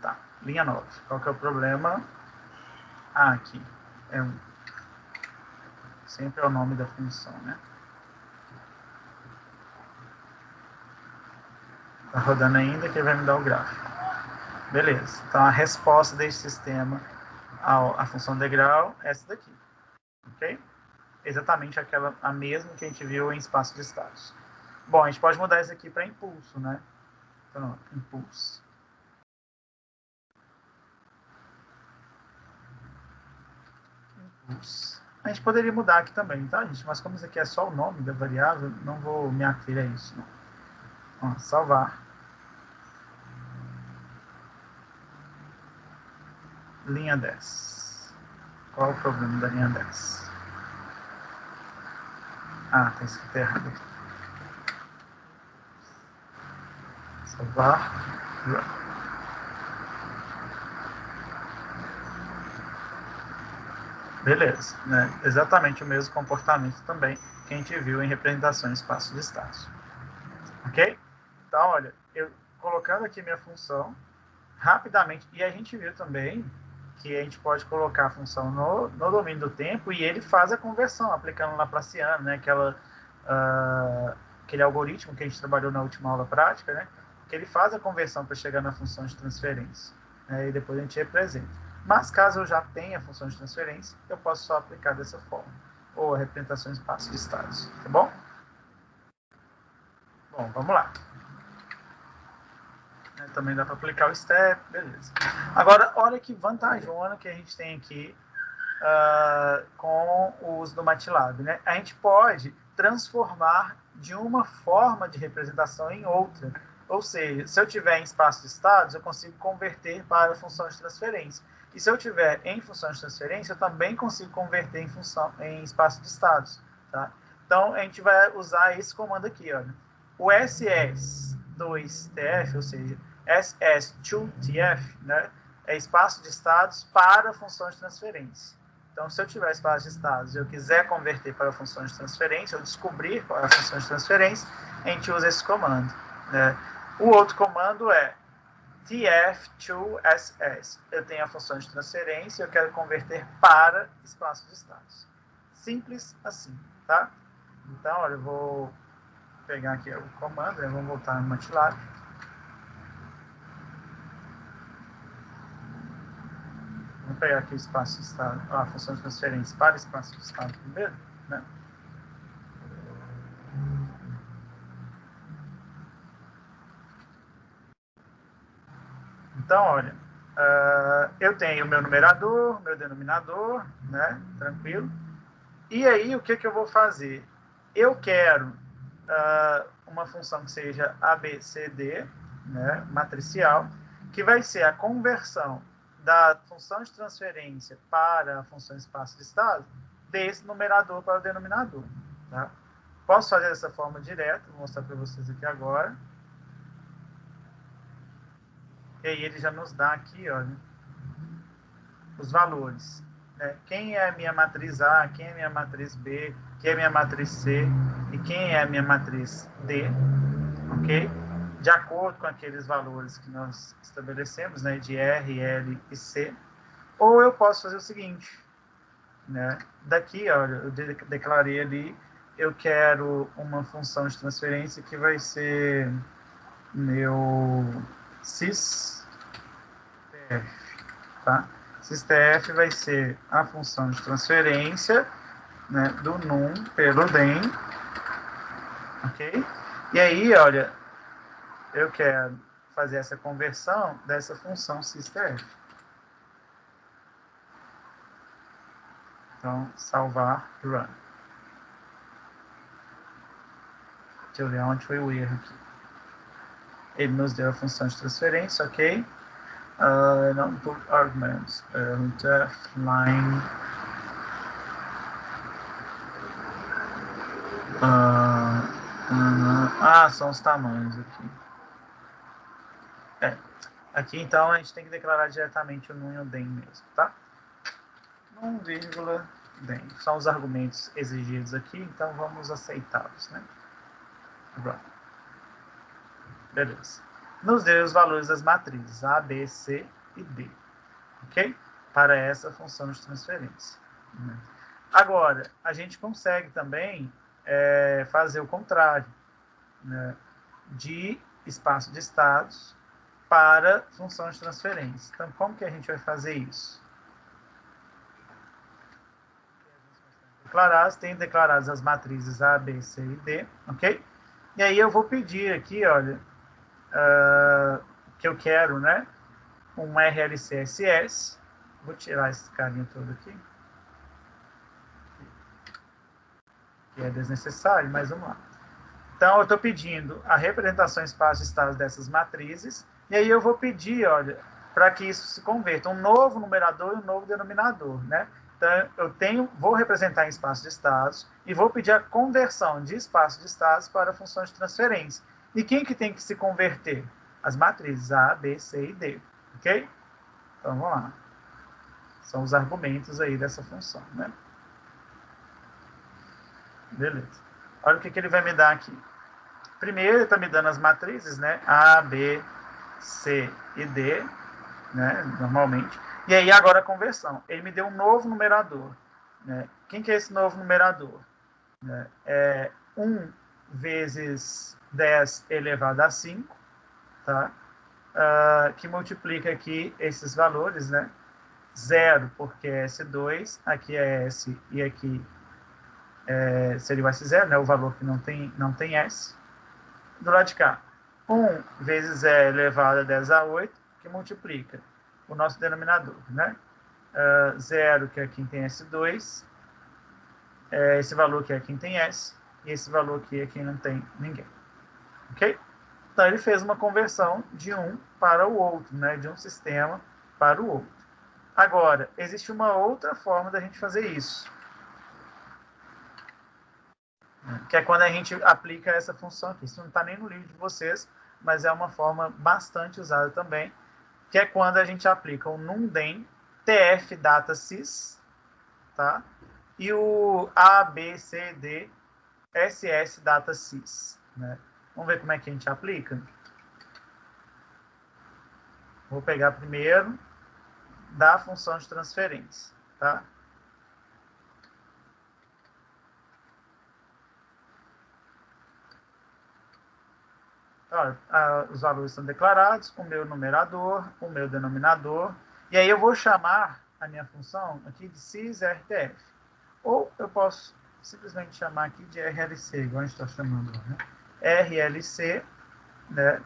Tá. Linha 9. Qual que é o problema? Aqui. É 1. Sempre é o nome da função, né? Tá rodando ainda que ele vai me dar o gráfico. Beleza. Então, a resposta desse sistema à função degrau é essa daqui. Ok? Exatamente a mesma que a gente viu em espaço de estados. Bom, a gente pode mudar isso aqui para impulso, né? Então, impulso. Impulso. A gente poderia mudar aqui também, tá, gente? Mas como isso aqui é só o nome da variável, não vou me ater a isso, não. Ó, salvar. Linha 10. Qual é o problema da linha 10? Tá escrito errado aqui. Salvar. Beleza, né? Exatamente o mesmo comportamento também que a gente viu em representação em espaço de estados. Ok? Então, olha, eu colocando aqui minha função, rapidamente, e a gente viu também que a gente pode colocar a função no domínio do tempo e ele faz a conversão, aplicando o Laplaciano, né? Aquele algoritmo que a gente trabalhou na última aula prática, né? Que ele faz a conversão para chegar na função de transferência. Né? E depois a gente representa. Mas caso eu já tenha a função de transferência, eu posso só aplicar dessa forma. Ou a representação em espaço de estados. Tá bom? Bom, vamos lá. Também dá para aplicar o step, beleza. Agora, olha que vantajona que a gente tem aqui com o uso do MATLAB, né? A gente pode transformar de uma forma de representação em outra. Ou seja, se eu tiver em espaço de estados, eu consigo converter para a função de transferência. E se eu tiver em função de transferência, eu também consigo converter em espaço de estados. Tá? Então, a gente vai usar esse comando aqui. Olha. O SS2TF, ou seja, SS2TF, né, é espaço de estados para a função de transferência. Então, se eu tiver espaço de estados e eu quiser converter para a função de transferência, eu descobrir qual é a função de transferência, a gente usa esse comando. Né? O outro comando é TF2SS. Eu tenho a função de transferência e eu quero converter para espaço de estados. Simples assim, tá? Então, olha, eu vou pegar aqui o comando, né? Vamos voltar no MATLAB. Vamos pegar aqui o espaço de estado, a função de transferência para espaço de estado primeiro, né? Então, olha, eu tenho o meu numerador, meu denominador, né? Tranquilo. E aí, o que eu vou fazer? Eu quero uma função que seja ABCD, né? Matricial, que vai ser a conversão da função de transferência para a função espaço de estado desse numerador para o denominador. Tá? Posso fazer dessa forma direta, vou mostrar para vocês aqui agora. E aí ele já nos dá aqui, olha, os valores. Né? Quem é a minha matriz A, quem é a minha matriz B, quem é a minha matriz C e quem é a minha matriz D, ok? De acordo com aqueles valores que nós estabelecemos, né, de R, L e C. Ou eu posso fazer o seguinte, né? Daqui, olha, eu declarei ali, eu quero uma função de transferência que vai ser meu sys TF, tá? SysTF vai ser a função de transferência, né, do num pelo den, ok? E aí, olha, eu quero fazer essa conversão dessa função SysTF. Então, salvar, run. Deixa eu ver onde foi o erro aqui. Ele nos deu a função de transferência, ok? Não put arguments. Def line. São os tamanhos aqui. Aqui, então, a gente tem que declarar diretamente o num e o den mesmo, tá? Num, vírgula, den. São os argumentos exigidos aqui, então vamos aceitá-los, né? Run. Beleza. Nos deu os valores das matrizes A, B, C e D, ok? Para essa função de transferência. Agora, a gente consegue também fazer o contrário, né, de espaço de estados para função de transferência. Então, como que a gente vai fazer isso? Tem declaradas as matrizes A, B, C e D, ok? E aí eu vou pedir aqui, olha, que eu quero, né, um RLCSS. Vou tirar esse carinho todo aqui, que é desnecessário, mas vamos lá. Então, eu estou pedindo a representação espaço de estados dessas matrizes, e aí eu vou pedir, olha, para que isso se converta um novo numerador e um novo denominador, né? Então, vou representar em espaço de estados e vou pedir a conversão de espaço de estados para a função de transferência. E quem que tem que se converter? As matrizes A, B, C e D, ok? Então, vamos lá. São os argumentos aí dessa função, né? Beleza. Olha o que ele vai me dar aqui. Primeiro, ele está me dando as matrizes, né? A, B, C e D, né? Normalmente. E aí, agora a conversão. Ele me deu um novo numerador. Né? Quem que é esse novo numerador? É 1 vezes 10 elevado a 5, tá? Que multiplica aqui esses valores, né? 0, porque é S2, aqui é S e aqui seria o S0, né? O valor que não tem S. Do lado de cá, 1 vezes E elevado a 10 a 8, que multiplica o nosso denominador, né? 0, que é quem tem S2, esse valor que é quem tem S, e esse valor aqui é quem não tem ninguém. Ok? Então, ele fez uma conversão de um para o outro, né? De um sistema para o outro. Agora, existe uma outra forma da gente fazer isso, que é quando a gente aplica essa função aqui. Isso não está nem no livro de vocês, mas é uma forma bastante usada também, que é quando a gente aplica o numDen tf data sys, tá? E o a, b, c, d, ss data sys, né? Vamos ver como é que a gente aplica? Vou pegar primeiro da função de transferência, tá? Os valores são declarados, o meu numerador, o meu denominador, e aí eu vou chamar a minha função aqui de sysrtf. Ou eu posso simplesmente chamar aqui de RLC, igual a gente está chamando, né? RLC, né?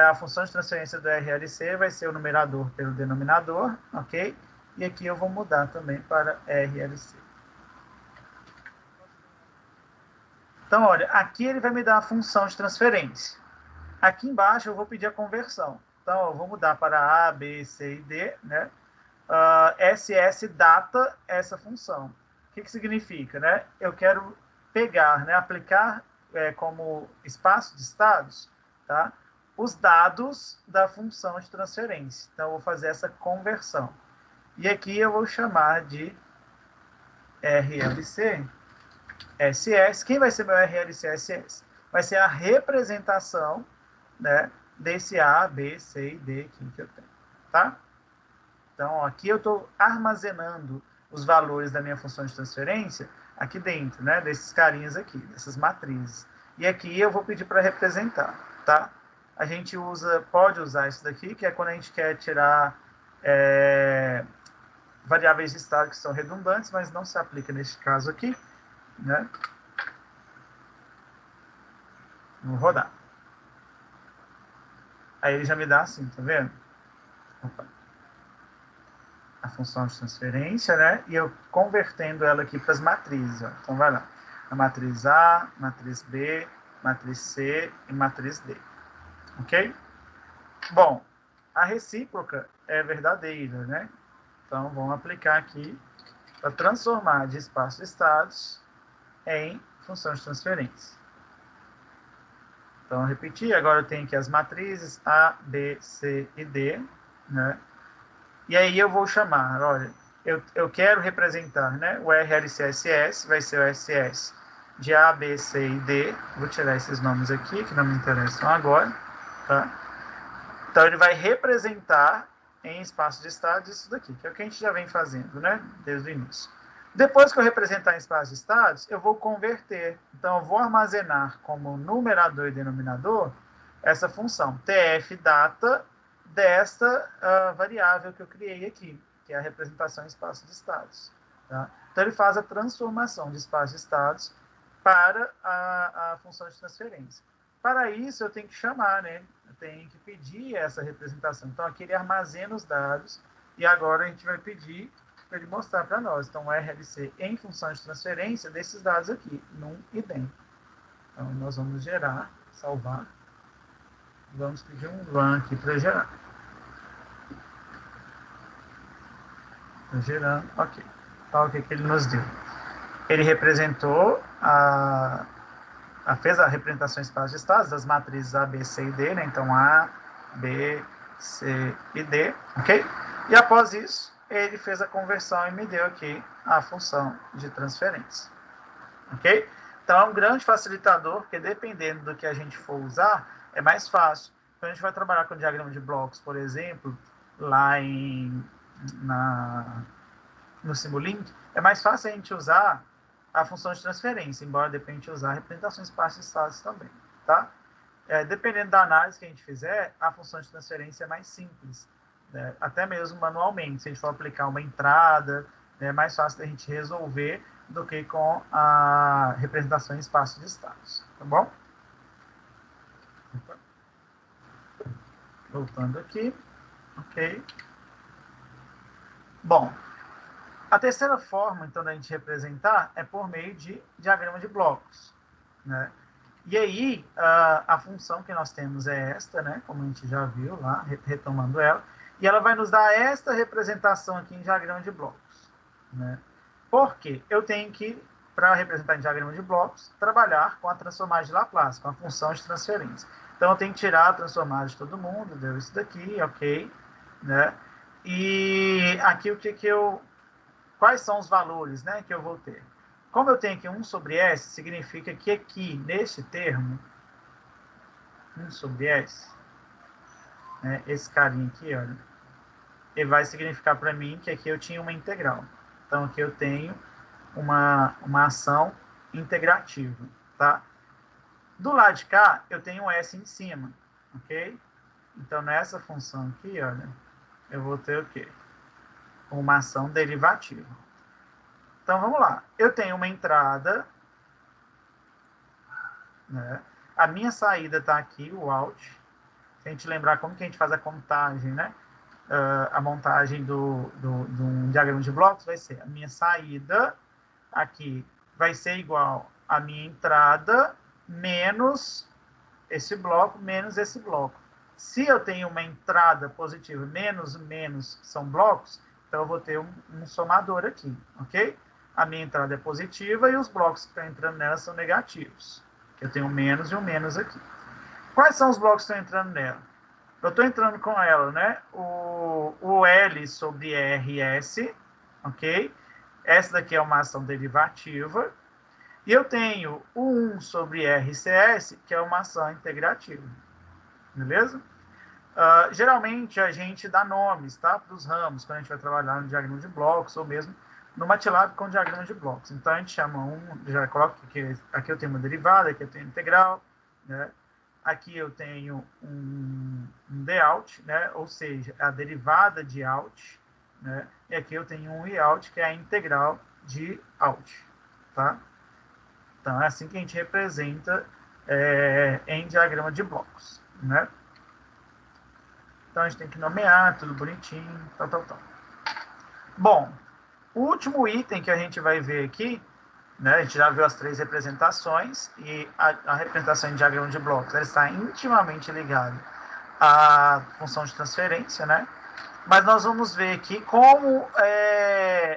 A função de transferência do RLC vai ser o numerador pelo denominador, ok? E aqui eu vou mudar também para RLC. Então, olha, aqui ele vai me dar a função de transferência. Aqui embaixo eu vou pedir a conversão. Então, eu vou mudar para A, B, C e D, né? SS data essa função. O que significa, né? Eu quero pegar, né, aplicar como espaço de estados, tá? Os dados da função de transferência. Então, eu vou fazer essa conversão. E aqui eu vou chamar de RLC SS. Quem vai ser meu RLC SS? Vai ser a representação, né, desse A, B, C e D aqui que eu tenho, tá? Então, aqui eu estou armazenando os valores da minha função de transferência aqui dentro, né, desses carinhas aqui, dessas matrizes. E aqui eu vou pedir para representar, tá? A gente pode usar isso daqui, que é quando a gente quer tirar variáveis de estado que são redundantes, mas não se aplica neste caso aqui, né? Vou rodar. Aí ele já me dá assim, tá vendo? Opa. A função de transferência, né? E eu convertendo ela aqui para as matrizes. Ó. Então, vai lá. A matriz A, matriz B, matriz C e matriz D. Ok? Bom, a recíproca é verdadeira, né? Então, vamos aplicar aqui para transformar de espaço de estados em função de transferência. Então, repetir. Agora eu tenho aqui as matrizes A, B, C e D, né? E aí eu vou chamar, olha, eu quero representar, né, o RLCSS, vai ser o SS de A, B, C e D. Vou tirar esses nomes aqui, que não me interessam agora, tá? Então, ele vai representar em espaço de estados isso daqui, que é o que a gente já vem fazendo, né, desde o início. Depois que eu representar em espaço de estados, eu vou converter. Então, eu vou armazenar como numerador e denominador essa função tf-data desta variável que eu criei aqui, que é a representação em espaço de estados. Tá? Então, ele faz a transformação de espaço de estados para a função de transferência. Para isso, eu tenho que chamar, né? Eu tenho que pedir essa representação. Então, aqui ele armazena os dados e agora a gente vai pedir para ele mostrar para nós. Então, o RLC em função de transferência desses dados aqui, num e den. Então, nós vamos gerar, salvar. Vamos pedir um run aqui para gerar. Está gerando, ok. Então, o que ele nos deu? Ele representou fez a representação em espaço de estados das matrizes A, B, C e D, né? Então, A, B, C e D, ok? E após isso, ele fez a conversão e me deu aqui a função de transferência, ok? Então, é um grande facilitador, porque dependendo do que a gente for usar, é mais fácil. Quando a gente vai trabalhar com diagrama de blocos, por exemplo, lá no Simulink, é mais fácil a gente usar a função de transferência, embora depende de usar a representação em espaço de estados também, tá? Dependendo da análise que a gente fizer, a função de transferência é mais simples, né? Até mesmo manualmente, se a gente for aplicar uma entrada, é mais fácil da gente resolver do que com a representação em espaço de estados, tá bom? Voltando aqui, ok. Bom, a terceira forma, então, da gente representar é por meio de diagrama de blocos, né? E aí, a função que nós temos é esta, né? Como a gente já viu lá, retomando ela. E ela vai nos dar esta representação aqui em diagrama de blocos, né? Por quê? Eu tenho que, para representar em diagrama de blocos, trabalhar com a transformada de Laplace, com a função de transferência. Então, eu tenho que tirar a transformada de todo mundo, deu isso daqui, ok, né? E aqui o que eu... Quais são os valores, né, que eu vou ter? Como eu tenho aqui 1 sobre S, significa que aqui, neste termo, 1 sobre S, né, esse carinha aqui, olha, ele vai significar para mim que aqui eu tinha uma integral. Então, aqui eu tenho uma ação integrativa, tá? Do lado de cá, eu tenho um S em cima, ok? Então, nessa função aqui, olha, eu vou ter o quê? Uma ação derivativa. Então, vamos lá. Eu tenho uma entrada, né? A minha saída está aqui, o out. Se a gente lembrar como que a gente faz a contagem, né? A montagem de um diagrama de blocos vai ser a minha saída aqui vai ser igual à minha entrada menos esse bloco, menos esse bloco. Se eu tenho uma entrada positiva menos são blocos, então eu vou ter um somador aqui, ok? A minha entrada é positiva e os blocos que estão entrando nela são negativos. Eu tenho um menos e um menos aqui. Quais são os blocos que estão entrando nela? Eu estou entrando com ela, né? O L sobre RS, ok? Essa daqui é uma ação derivativa. E eu tenho o 1 sobre RCS, que é uma ação integrativa. Beleza? Geralmente a gente dá nomes, tá? Para os ramos, quando a gente vai trabalhar no diagrama de blocos, ou mesmo no MATLAB com diagrama de blocos. Então a gente chama já coloca que aqui eu tenho uma derivada, aqui eu tenho integral, né? Aqui eu tenho um dout, né? Ou seja, a derivada de out, né? E aqui eu tenho um iout, que é a integral de out, tá? Então é assim que a gente representa em diagrama de blocos, né? Então a gente tem que nomear, tudo bonitinho, tal. Bom, o último item que a gente vai ver aqui, né, a gente já viu as 3 representações, e a representação em diagrama de blocos ela está intimamente ligada à função de transferência, né? Mas nós vamos ver aqui como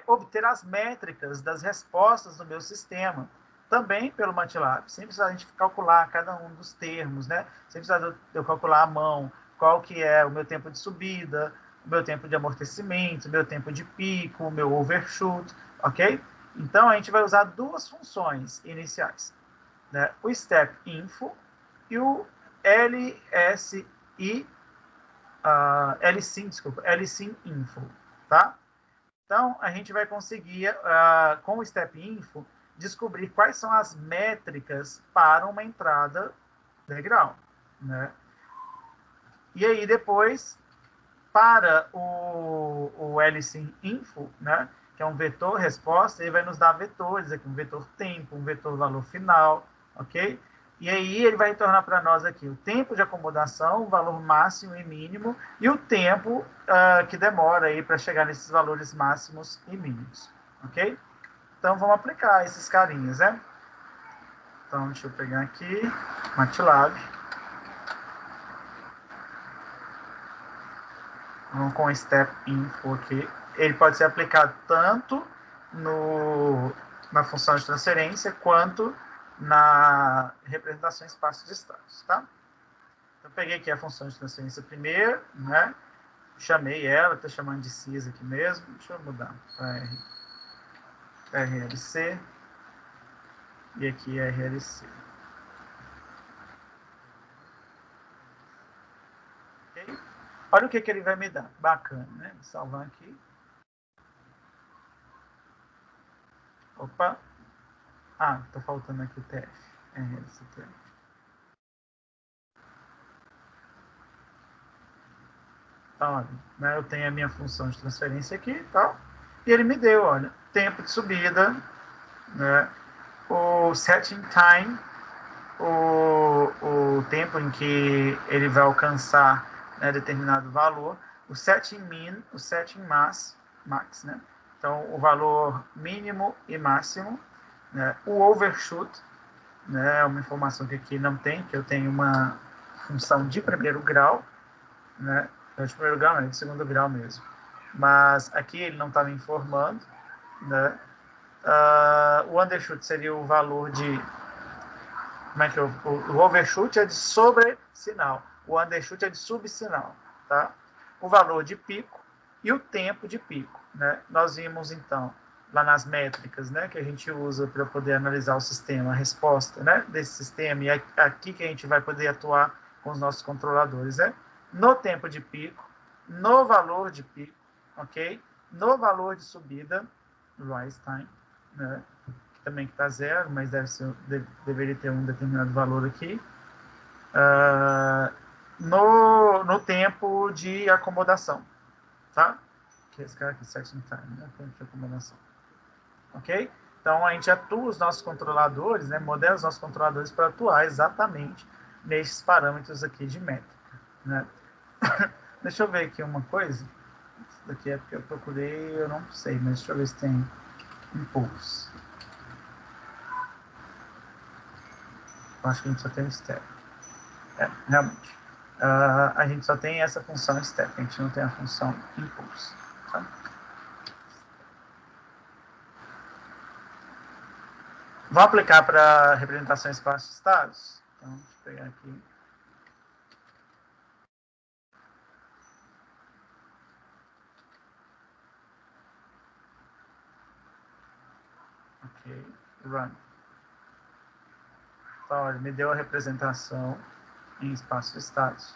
obter as métricas das respostas do meu sistema, também pelo MATLAB, sem precisar a gente calcular cada um dos termos, né? Sem precisar eu calcular à mão qual que é o meu tempo de subida, o meu tempo de amortecimento, o meu tempo de pico, o meu overshoot, ok? Então, a gente vai usar 2 funções iniciais, né? O step_info e o lsim_info, tá? Então, a gente vai conseguir, com o step_info, descobrir quais são as métricas para uma entrada degrau, né? E aí, depois, para o lsim_info, né, que é um vetor resposta, ele vai nos dar vetores aqui, um vetor tempo, um vetor valor final, ok? E aí ele vai retornar para nós aqui o tempo de acomodação, o valor máximo e mínimo, e o tempo que demora aí para chegar nesses valores máximos e mínimos, ok? Então vamos aplicar esses carinhas, né? Então deixa eu pegar aqui, MATLAB. Vamos com o step_info aqui. Ele pode ser aplicado tanto na função de transferência quanto na representação em espaço de estados, tá? Então, peguei aqui a função de transferência primeiro, né? Chamei ela, estou chamando de CIS aqui mesmo. Deixa eu mudar para RLC. E aqui RLC. Ok? Olha o que ele vai me dar. Bacana, né? Vou salvar aqui. Opa. Tá faltando aqui o TF. RLC TF. Olha, né, eu tenho a minha função de transferência aqui e tal, e ele me deu, olha, tempo de subida, né, o setting time, o tempo em que ele vai alcançar, né, determinado valor, o setting min, o setting max, né, então o valor mínimo e máximo, né, o overshoot, né, é uma informação que aqui não tem, que eu tenho uma função de primeiro grau, né, É de primeiro grau, não, é de segundo grau mesmo. Mas aqui ele não está me informando, né? O undershoot seria o valor de... Como é que o overshoot é de sobressinal, o undershoot é de subsinal, tá? O valor de pico e o tempo de pico, né? Nós vimos, então, lá nas métricas, né, que a gente usa para poder analisar o sistema, a resposta, né, desse sistema, e aqui que a gente vai poder atuar com os nossos controladores, né? No tempo de pico, no valor de pico, ok? No valor de subida, rise time, né? Também que está zero, mas deveria ter um determinado valor aqui. No tempo de acomodação, tá? Que é esse cara aqui, setting time, né? Tempo de acomodação. Ok? Então, a gente atua os nossos controladores, né? Modela os nossos controladores para atuar exatamente nesses parâmetros aqui de métrica, né? Deixa eu ver aqui uma coisa. Isso daqui é porque eu procurei, eu não sei, mas deixa eu ver se tem impulso. Eu acho que a gente só tem o step. Realmente. A gente só tem essa função step, a gente não tem a função impulso. Tá? Vou aplicar para representação em espaço de estados. Então, deixa eu pegar aqui. Ok, run. Então, ele me deu a representação em espaço de estados.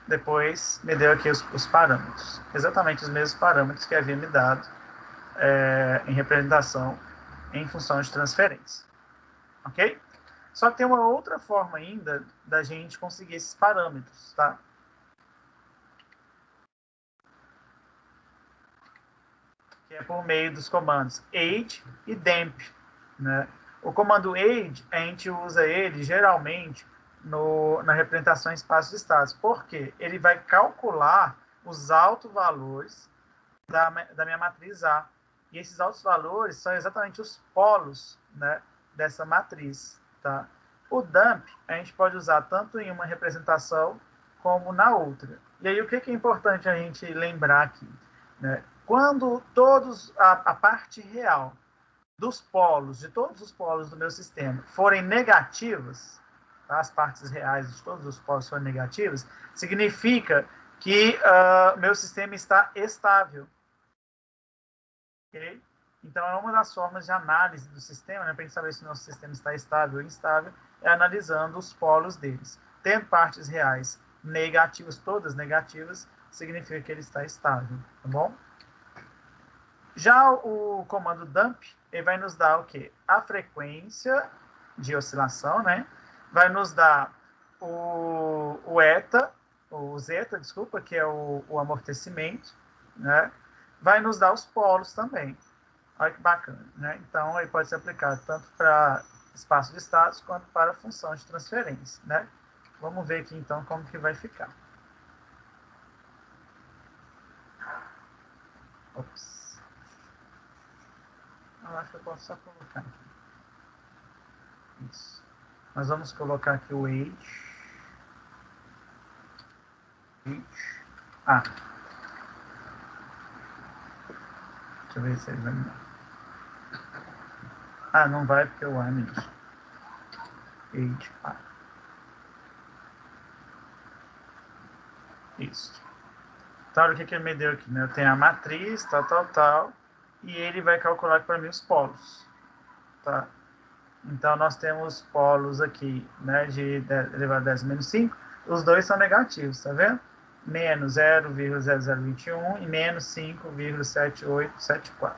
Depois, me deu aqui os parâmetros. Exatamente os mesmos parâmetros que havia me dado em representação em função de transferência. Ok? Só que tem uma outra forma ainda da gente conseguir esses parâmetros, tá? Que é por meio dos comandos aid e demp, né? O comando aid, a gente usa ele geralmente na representação em espaço de estados. Por quê? Ele vai calcular os autovalores da minha matriz A. E esses altos valores são exatamente os polos, né, dessa matriz. Tá? O dump a gente pode usar tanto em uma representação como na outra. E aí o que é importante a gente lembrar aqui? Né? Quando a parte real dos polos, de todos os polos do meu sistema, forem negativas, tá? As partes reais de todos os polos forem negativas, significa que meu sistema está estável. Okay? Então, é uma das formas de análise do sistema, né, para a gente saber se o nosso sistema está estável ou instável, é analisando os polos deles. Tendo partes reais negativas, todas negativas, significa que ele está estável, tá bom? Já o comando dump, ele vai nos dar o quê? A frequência de oscilação, né? Vai nos dar o eta, o zeta, desculpa, que é o amortecimento, né? Vai nos dar os polos também. Olha que bacana, né? Então, ele pode ser aplicado tanto para espaço de estados quanto para função de transferência, né? Vamos ver aqui, então, como que vai ficar. Ops. Eu acho que eu posso só colocar aqui. Isso. Nós vamos colocar aqui o age. Deixa eu ver se ele vai me dar. Não vai porque o A é mesmo. Age A. Isso. Então, olha o que ele me deu aqui, né? Eu tenho a matriz, tal, e ele vai calcular para mim os polos, tá? Então, nós temos polos aqui, né, de elevado a 10 menos 5, os dois são negativos, tá vendo? Menos 0,0021 e menos 5,7874,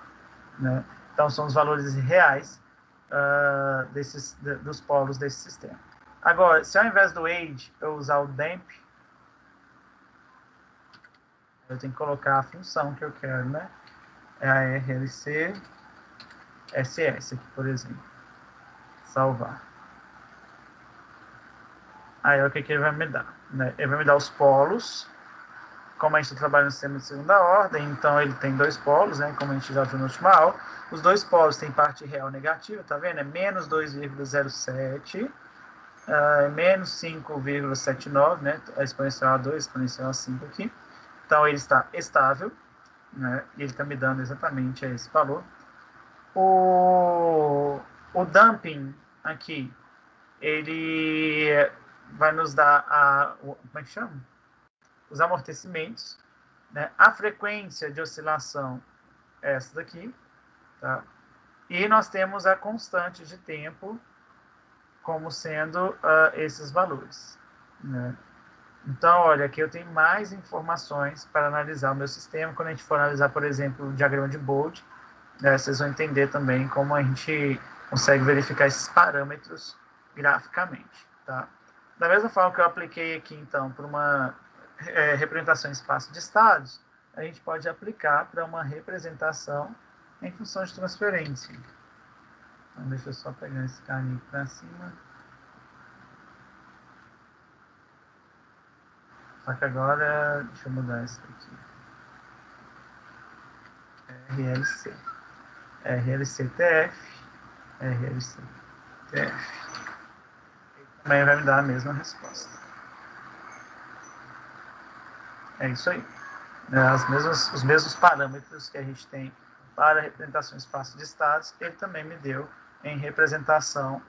né? Então, são os valores reais dos polos desse sistema. Agora, se ao invés do age eu usar o demp, eu tenho que colocar a função que eu quero, né? É a RLC SS aqui, por exemplo. Salvar. Aí, o que ele vai me dar? Né? Ele vai me dar os polos. Como a gente trabalha no sistema de segunda ordem, então ele tem dois polos, né? Como a gente já viu na última aula. Os dois polos têm parte real negativa, tá vendo? É menos 2,07 menos 5,79, né? A exponencial a 2, a exponencial a 5 aqui. Então, ele está estável, né? E ele está me dando exatamente esse valor. O dumping aqui, ele vai nos dar como é que chama? Os amortecimentos, né? A frequência de oscilação é essa daqui, tá? E nós temos a constante de tempo como sendo esses valores, né? Então, olha, aqui eu tenho mais informações para analisar o meu sistema. Quando a gente for analisar, por exemplo, o diagrama de Bode, né, vocês vão entender também como a gente consegue verificar esses parâmetros graficamente, tá? Da mesma forma que eu apliquei aqui, então, para uma representação em espaço de estados, a gente pode aplicar para uma representação em função de transferência. Então, deixa eu só pegar esse caminho para cima. Só que agora, deixa eu mudar isso aqui. RLC. RLC-TF. RLC-TF. Também vai me dar a mesma resposta. É isso aí. Os mesmos parâmetros que a gente tem para a representação em espaço de estados, ele também me deu em representação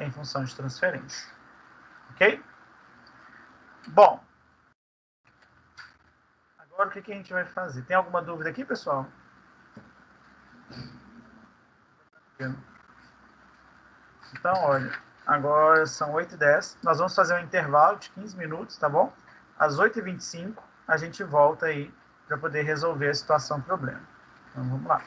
em função de transferência. Ok? Bom, agora o que a gente vai fazer? Tem alguma dúvida aqui, pessoal? Então, olha, agora são 8h10. Nós vamos fazer um intervalo de 15 minutos, tá bom? Às 8h25, a gente volta aí para poder resolver a situação problema. Então, vamos lá.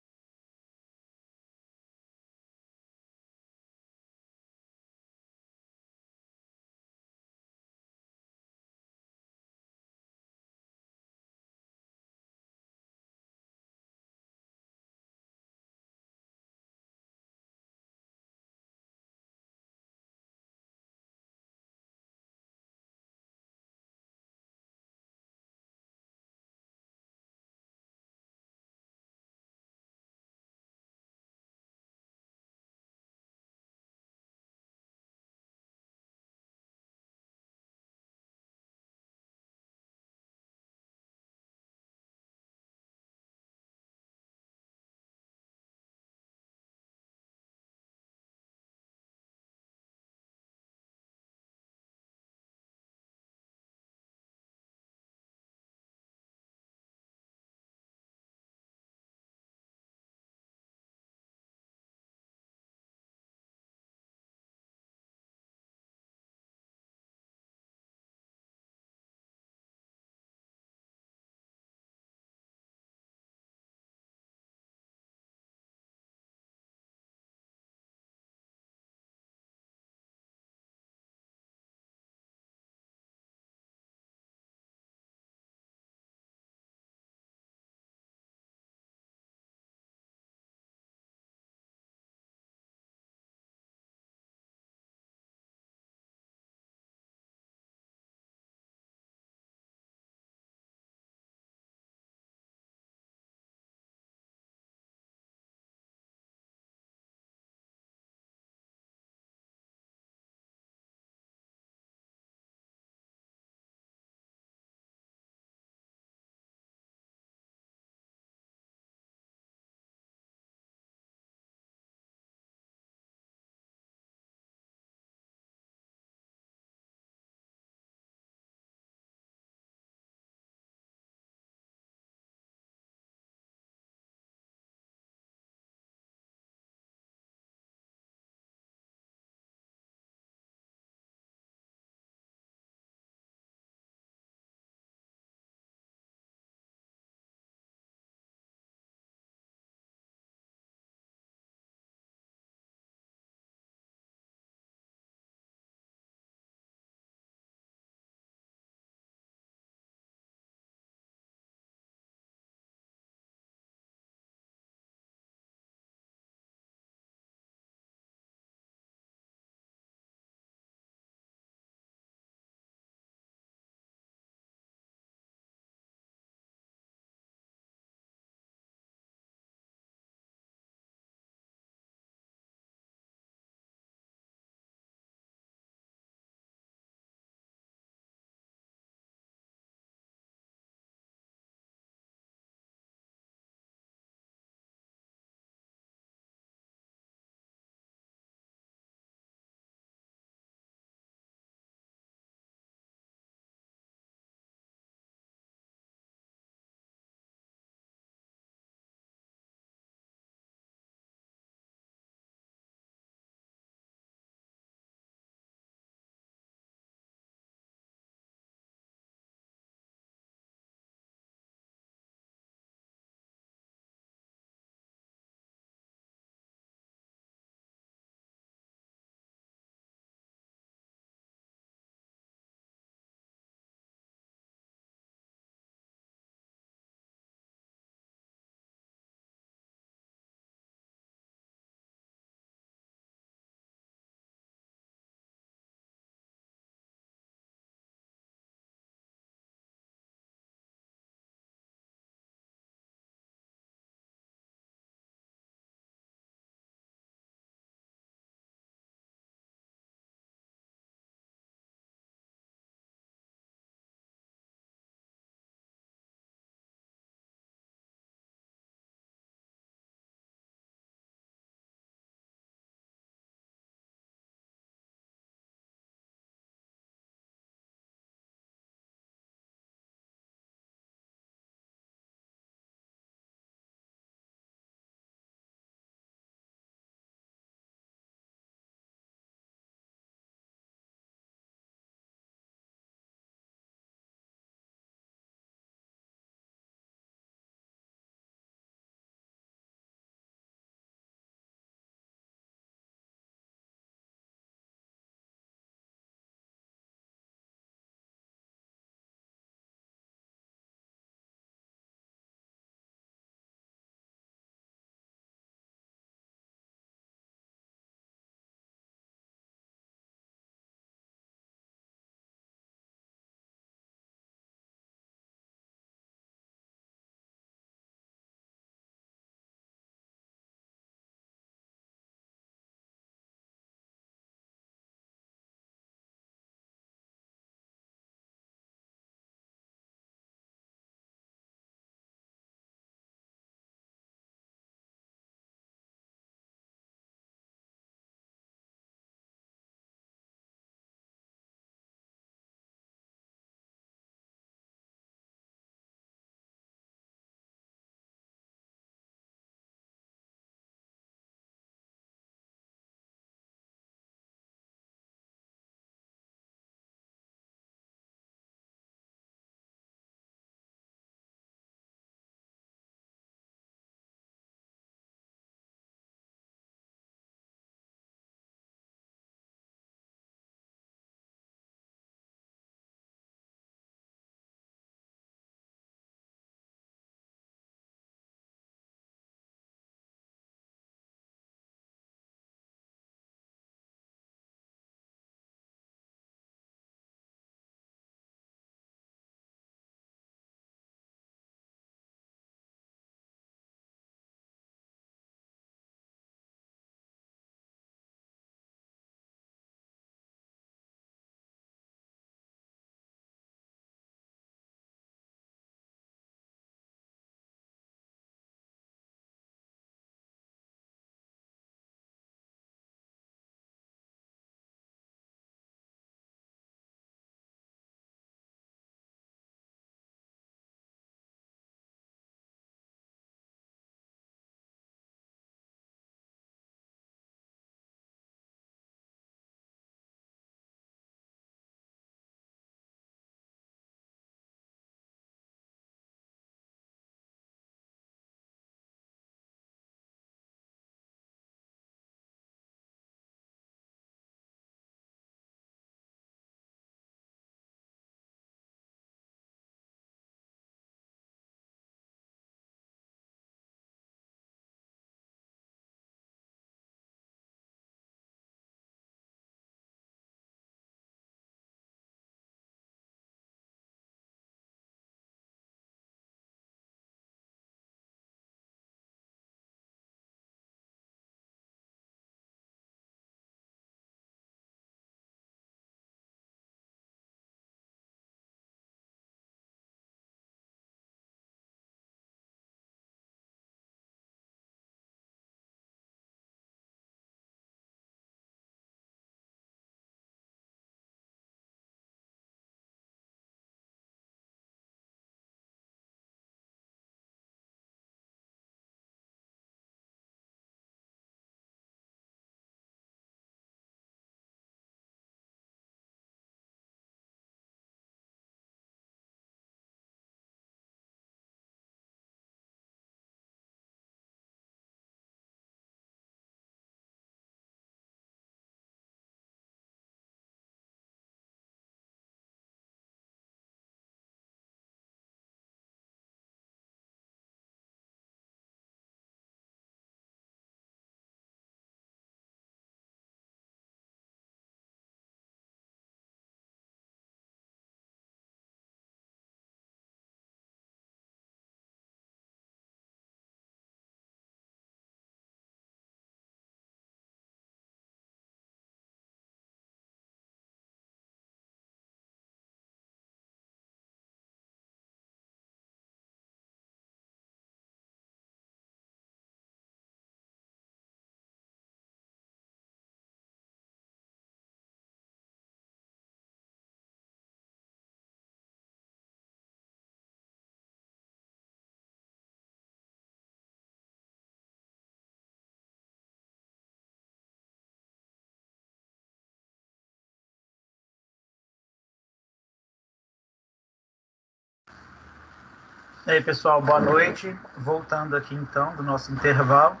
E aí, pessoal, boa noite. Voltando aqui, então, do nosso intervalo.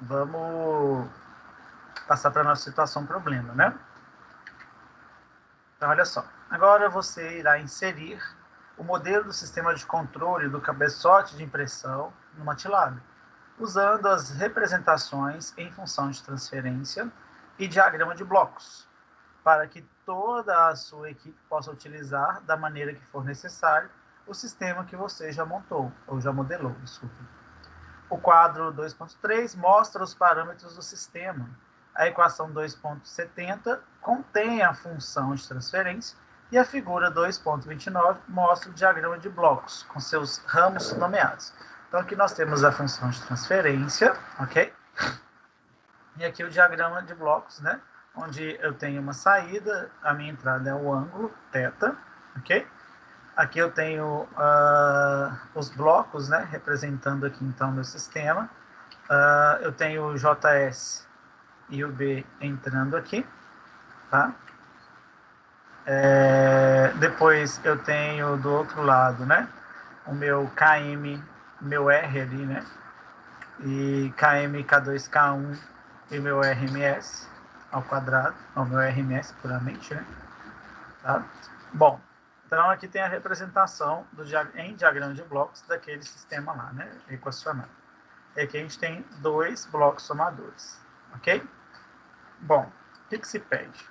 Vamos passar para a nossa situação problema, né? Então, olha só. Agora você irá inserir o modelo do sistema de controle do cabeçote de impressão no MATLAB, usando as representações em função de transferência e diagrama de blocos, para que toda a sua equipe possa utilizar, da maneira que for necessário, o sistema que você já montou, ou já modelou, desculpa. O quadro 2.3 mostra os parâmetros do sistema. A equação 2.70 contém a função de transferência e a figura 2.29 mostra o diagrama de blocos, com seus ramos nomeados. Então, aqui nós temos a função de transferência, ok? E aqui o diagrama de blocos, né? Onde eu tenho uma saída, a minha entrada é o ângulo, θ, ok? Aqui eu tenho os blocos, né? Representando aqui, então, meu sistema. Eu tenho o JS e o B entrando aqui, tá? Depois eu tenho do outro lado, né? O meu KM, meu R ali, né? E KM, K2, K1 e meu RMS ao quadrado, o meu RMS puramente, né? Tá? Bom, então aqui tem a representação em diagrama de blocos daquele sistema lá, né? Equacionado. E aqui a gente tem dois blocos somadores, ok? Bom, o que se pede?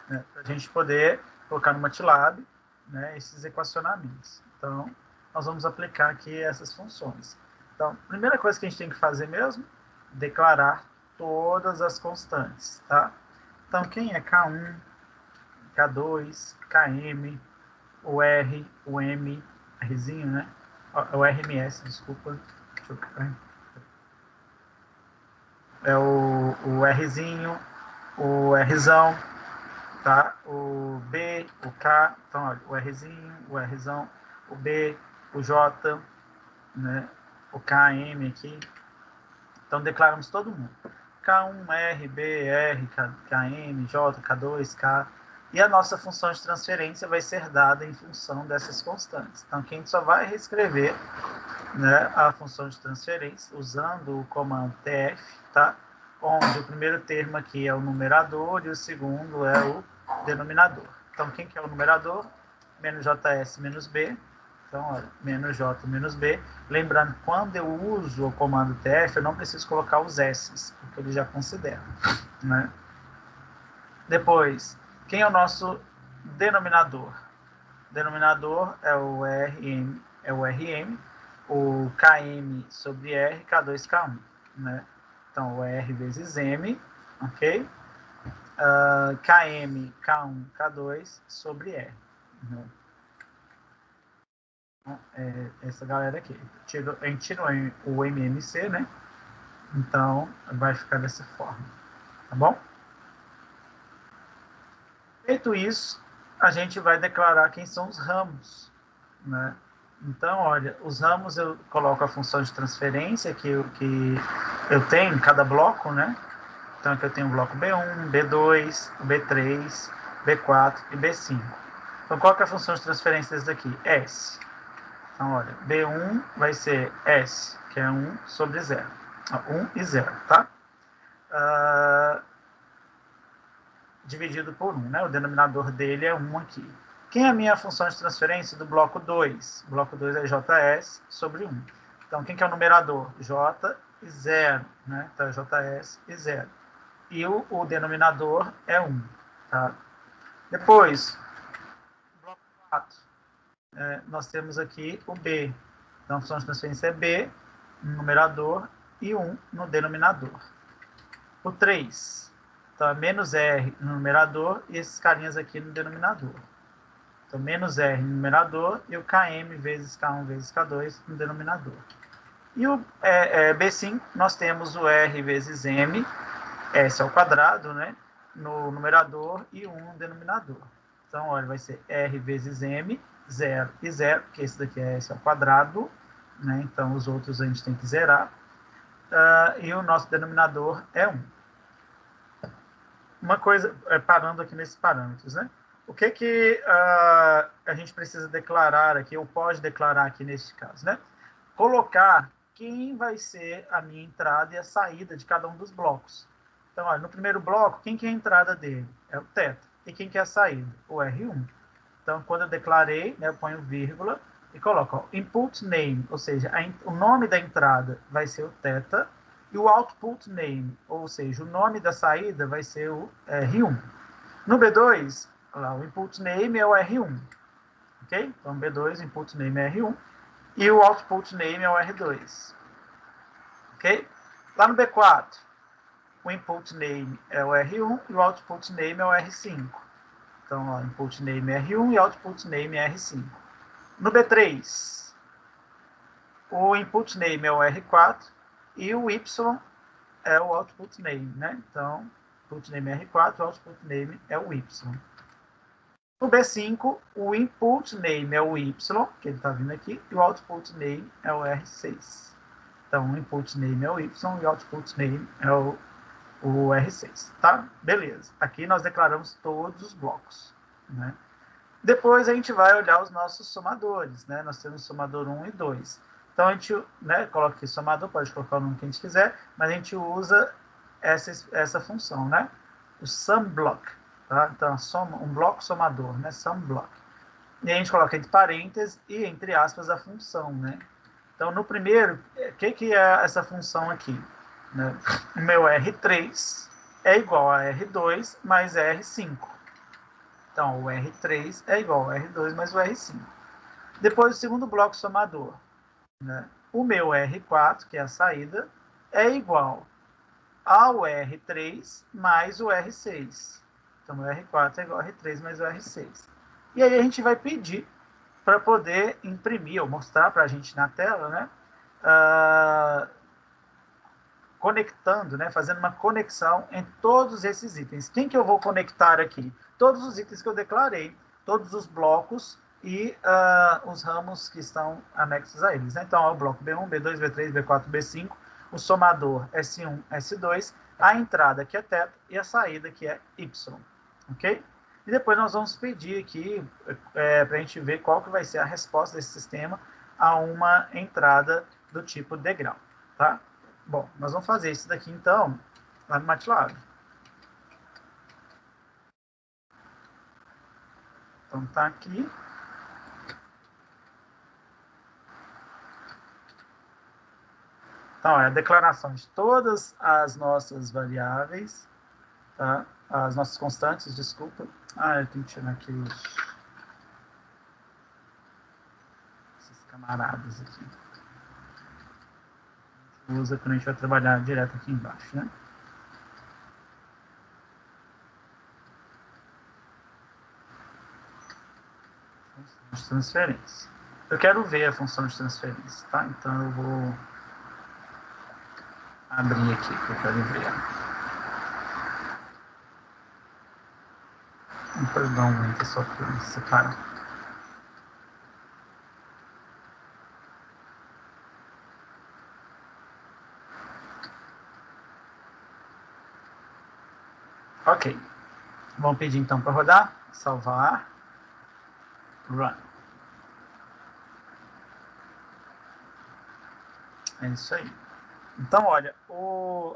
Né? Para a gente poder colocar no MATLAB, né, esses equacionamentos. Então, nós vamos aplicar aqui essas funções. Então, a primeira coisa que a gente tem que fazer mesmo, declarar todas as constantes, tá? Então, quem é K1, K2, KM, o R, o M, Rzinho, né? O RMS, desculpa. Deixa eu... É o Rzinho, o Rzão, tá? O B, o K, então, olha, o Rzinho, o Rzão, o B, o J, né? O KM aqui. Então, declaramos todo mundo. K1, R, B, R, KM, J, K2, K. E a nossa função de transferência vai ser dada em função dessas constantes. Então, aqui a gente só vai reescrever, né, a função de transferência usando o comando TF, tá? Onde o primeiro termo aqui é o numerador e o segundo é o denominador. Então, quem que é o numerador? Menos JS menos B. Então, olha, menos J menos B. Lembrando, quando eu uso o comando TF, eu não preciso colocar os S, porque ele já considera, né? Depois, quem é o nosso denominador? O denominador é o RM, o KM sobre R, K2, K1, né? Então, o R vezes M, ok? KM, K1, K2 sobre R. Né? Então, essa galera aqui. A gente tirou o MMC, né? Então, vai ficar dessa forma. Tá bom? Feito isso, a gente vai declarar quem são os ramos, né? Então, olha, os ramos eu coloco a função de transferência que eu tenho em cada bloco, né? Então, aqui eu tenho o bloco B1, B2, B3, B4 e B5. Então, qual que é a função de transferência desse daqui? S. Então, olha, B1 vai ser S, que é 1 sobre 0. 1 e 0, tá? Dividido por 1, né? O denominador dele é 1 aqui. Quem é a minha função de transferência do bloco 2? O bloco 2 é JS sobre 1. Então, quem que é o numerador? J e 0, né? Então, é JS e 0. E o denominador é 1, tá? Depois, bloco 4, nós temos aqui o B. Então, a função de transferência é B no numerador e 1 no denominador. O 3, então, é menos R no numerador e esses carinhas aqui no denominador. Então, menos R no numerador e o KM vezes K1 vezes K2 no denominador. E o B5, nós temos o R vezes M, S ao quadrado, né, no numerador e 1 no denominador. Então, olha, vai ser R vezes M, 0 e 0, porque esse daqui é S ao quadrado, né, então os outros a gente tem que zerar. E o nosso denominador é 1. Uma coisa, parando aqui nesses parâmetros, né? o que a gente precisa declarar aqui, ou pode declarar aqui neste caso, né? Colocar quem vai ser a minha entrada e a saída de cada um dos blocos. Então, olha, no primeiro bloco, quem que é a entrada dele? É o θ. E quem que é a saída? O R1. Então, quando eu declarei, né, eu ponho vírgula e coloco ó, input name, ou seja, o nome da entrada vai ser o θ, e o output name, ou seja, o nome da saída vai ser o R1. No B2, lá, o input name é o R1. Ok? Então, B2, input name é R1. E o output name é o R2. Ok? Lá no B4, o input name é o R1 e o output name é o R5. Então, ó, input name é R1 e output name é R5. No B3, o input name é o R4 e o Y é o output name, né? Então, input name é R4, o output name é o Y. No B5, o input name é o Y, que ele está vindo aqui, e o output name é o R6. Então, o input name é o Y e o output name é o R6, tá? Beleza. Aqui nós declaramos todos os blocos, né? Depois a gente vai olhar os nossos somadores, né? Nós temos somador 1 e 2. Então, a gente, né, coloca aqui somador, pode colocar o nome que a gente quiser, mas a gente usa essa função, né? O SumBlock, tá? Então, um bloco somador, né? SumBlock. E a gente coloca entre parênteses e entre aspas a função, né? Então, no primeiro, o que é essa função aqui? Né? O meu R3 é igual a R2 mais R5. Então, o R3 é igual a R2 mais o R5. Depois, o segundo bloco somador. Né? O meu R4, que é a saída, é igual ao R3 mais o R6. Então, o R4 é igual a R3 mais o R6. E aí a gente vai pedir para poder imprimir ou mostrar para a gente na tela, né? Conectando, né? Fazendo uma conexão em todos esses itens. Quem que eu vou conectar aqui? Todos os itens que eu declarei, todos os blocos e os ramos que estão anexos a eles. Né? Então, é o bloco B1, B2, B3, B4, B5, o somador S1, S2, a entrada que é θ e a saída que é Y. Ok? E depois nós vamos pedir aqui para a gente ver qual que vai ser a resposta desse sistema a uma entrada do tipo degrau. Tá? Bom, nós vamos fazer isso daqui então lá no MATLAB. Então tá aqui. Então, é a declaração de todas as nossas variáveis, tá? As nossas constantes, desculpa. Eu tenho que tirar aqui esses camaradas aqui. A gente usa quando a gente vai trabalhar direto aqui embaixo, né? Função de transferência. Eu quero ver a função de transferência, tá? Então, eu vou abrir aqui, que eu quero ver. Perdão, muito só para separar. Ok. Vamos pedir então para rodar, salvar, run. É isso aí. Então, olha,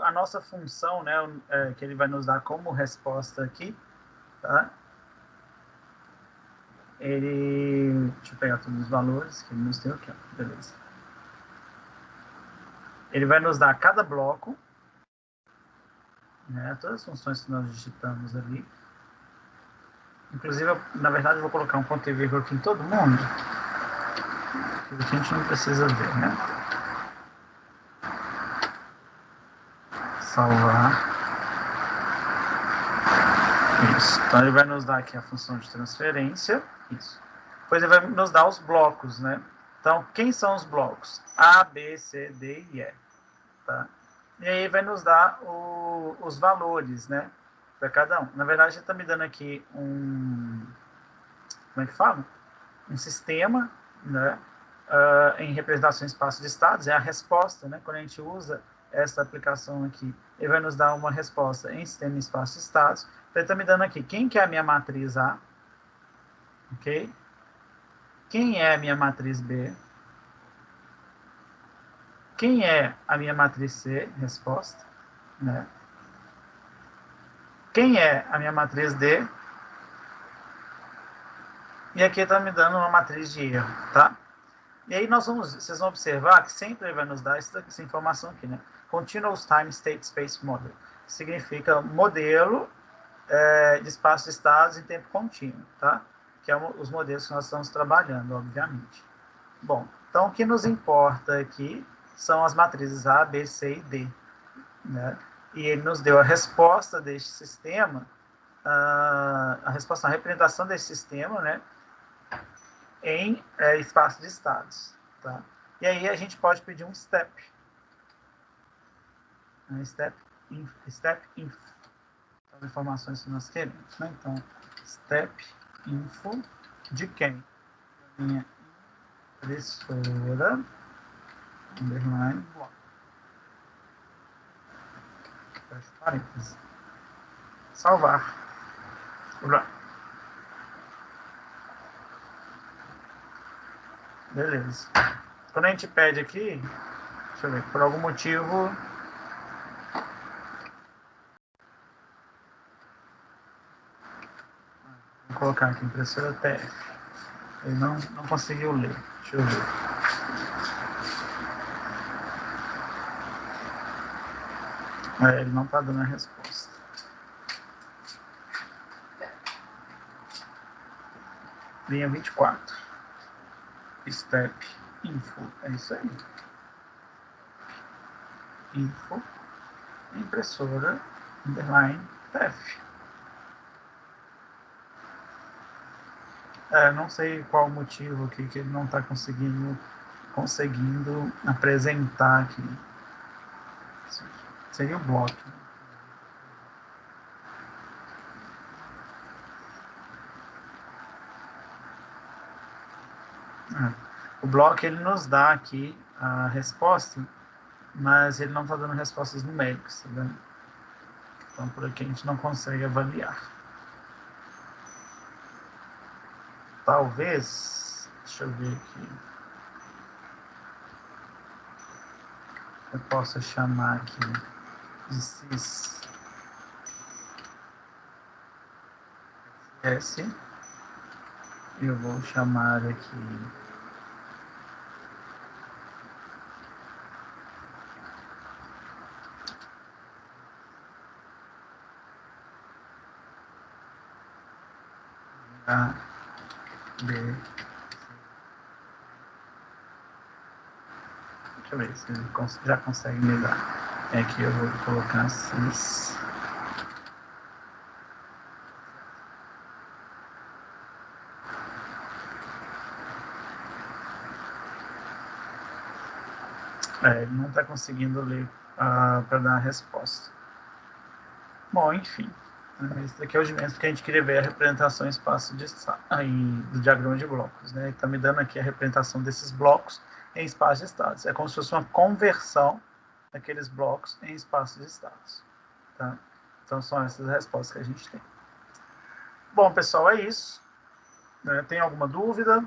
a nossa função, né, que ele vai nos dar como resposta aqui, tá? Deixa eu pegar todos os valores que ele nos deu aqui, ó. Beleza. Ele vai nos dar cada bloco, né, todas as funções que nós digitamos ali. Inclusive, na verdade, eu vou colocar um ponto e vírgula aqui em todo mundo, que a gente não precisa ver, né? Salvar. Isso. Então, ele vai nos dar aqui a função de transferência. Isso. Depois ele vai nos dar os blocos, né? Então, quem são os blocos? A, B, C, D e E. Tá? E aí vai nos dar os valores, né? Para cada um. Na verdade, ele está me dando aqui como é que fala? Um sistema, né? Em representação em espaço de estados, é a resposta, né? Quando a gente usa essa aplicação aqui, ele vai nos dar uma resposta em sistema em espaço de estados. Então, ele está me dando aqui quem que é a minha matriz A, ok? Quem é a minha matriz B? Quem é a minha matriz C? Resposta, né? Quem é a minha matriz D? E aqui está me dando uma matriz de erro, tá? E aí vocês vão observar que sempre vai nos dar essa informação aqui, né? Continuous Time State Space Model. Significa modelo de espaço de estados em tempo contínuo, tá? Que é os modelos que nós estamos trabalhando, obviamente. Bom, então o que nos importa aqui são as matrizes A, B, C e D, né? E ele nos deu a resposta deste sistema, a resposta, a representação desse sistema, né? Em espaço de estados, tá? E aí a gente pode pedir um step, step info, as informações que nós queremos, né? Então, step info de quem? Minha impressora, underline, block. Fecha parênteses. Salvar. Beleza. Quando a gente pede aqui, deixa eu ver, por algum motivo, vou colocar aqui impressora TF. Ele não conseguiu ler. Deixa eu ver. Ele não está dando a resposta. Linha 24. Step info. É isso aí. Info. Impressora. Underline. TF. Não sei qual o motivo aqui que ele não está conseguindo apresentar aqui. Seria o bloco. O bloco ele nos dá aqui a resposta, mas ele não está dando respostas numéricas, tá vendo? Então por aqui a gente não consegue avaliar. Talvez, deixa eu ver aqui, eu possa chamar aqui de sys S, eu vou chamar aqui A, B, deixa eu ver se ele já consegue me dar. Aqui eu vou colocar sys ele não está conseguindo ler para dar a resposta. Bom, enfim. Esse daqui é o dimensão que a gente queria ver a representação em espaço de do diagrama de blocos, né? Está me dando aqui a representação desses blocos em espaço de estados. É como se fosse uma conversão daqueles blocos em espaço de estados. Tá? Então são essas respostas que a gente tem. Bom, pessoal, é isso. Tem alguma dúvida?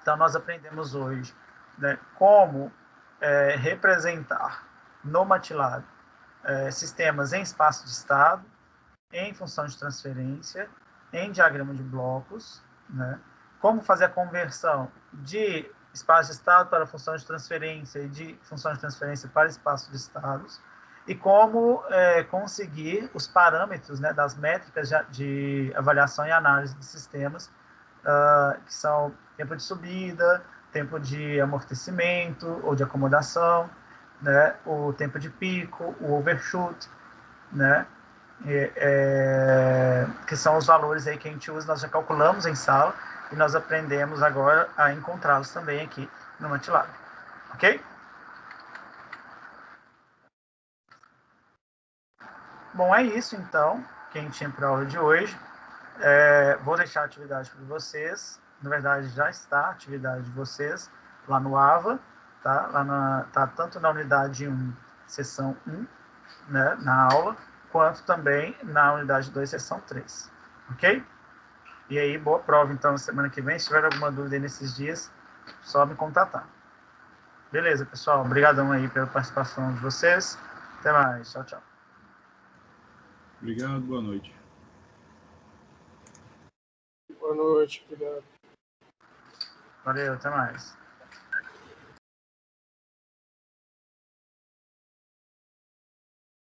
Então nós aprendemos hoje, né, como representar no MATLAB sistemas em espaço de estado, em função de transferência, em diagrama de blocos, né? Como fazer a conversão de espaço de estado para função de transferência e de função de transferência para espaço de estados, e como conseguir os parâmetros, né, das métricas de avaliação e análise de sistemas, que são tempo de subida, tempo de amortecimento ou de acomodação, né, o tempo de pico, o overshoot, né, que são os valores aí que a gente usa, nós já calculamos em sala e nós aprendemos agora a encontrá-los também aqui no MATLAB, ok? Bom, é isso então que a gente tinha para a aula de hoje. Vou deixar a atividade para vocês, na verdade já está a atividade de vocês lá no AVA, tá? Tá tanto na unidade 1, seção 1, né, na aula, quanto também na unidade 2, seção 3, ok? E aí, boa prova, então, semana que vem. Se tiver alguma dúvida aí nesses dias, só me contatar. Beleza, pessoal. Obrigadão aí pela participação de vocês. Até mais. Tchau, tchau. Obrigado, boa noite. Boa noite, obrigado. Valeu, até mais.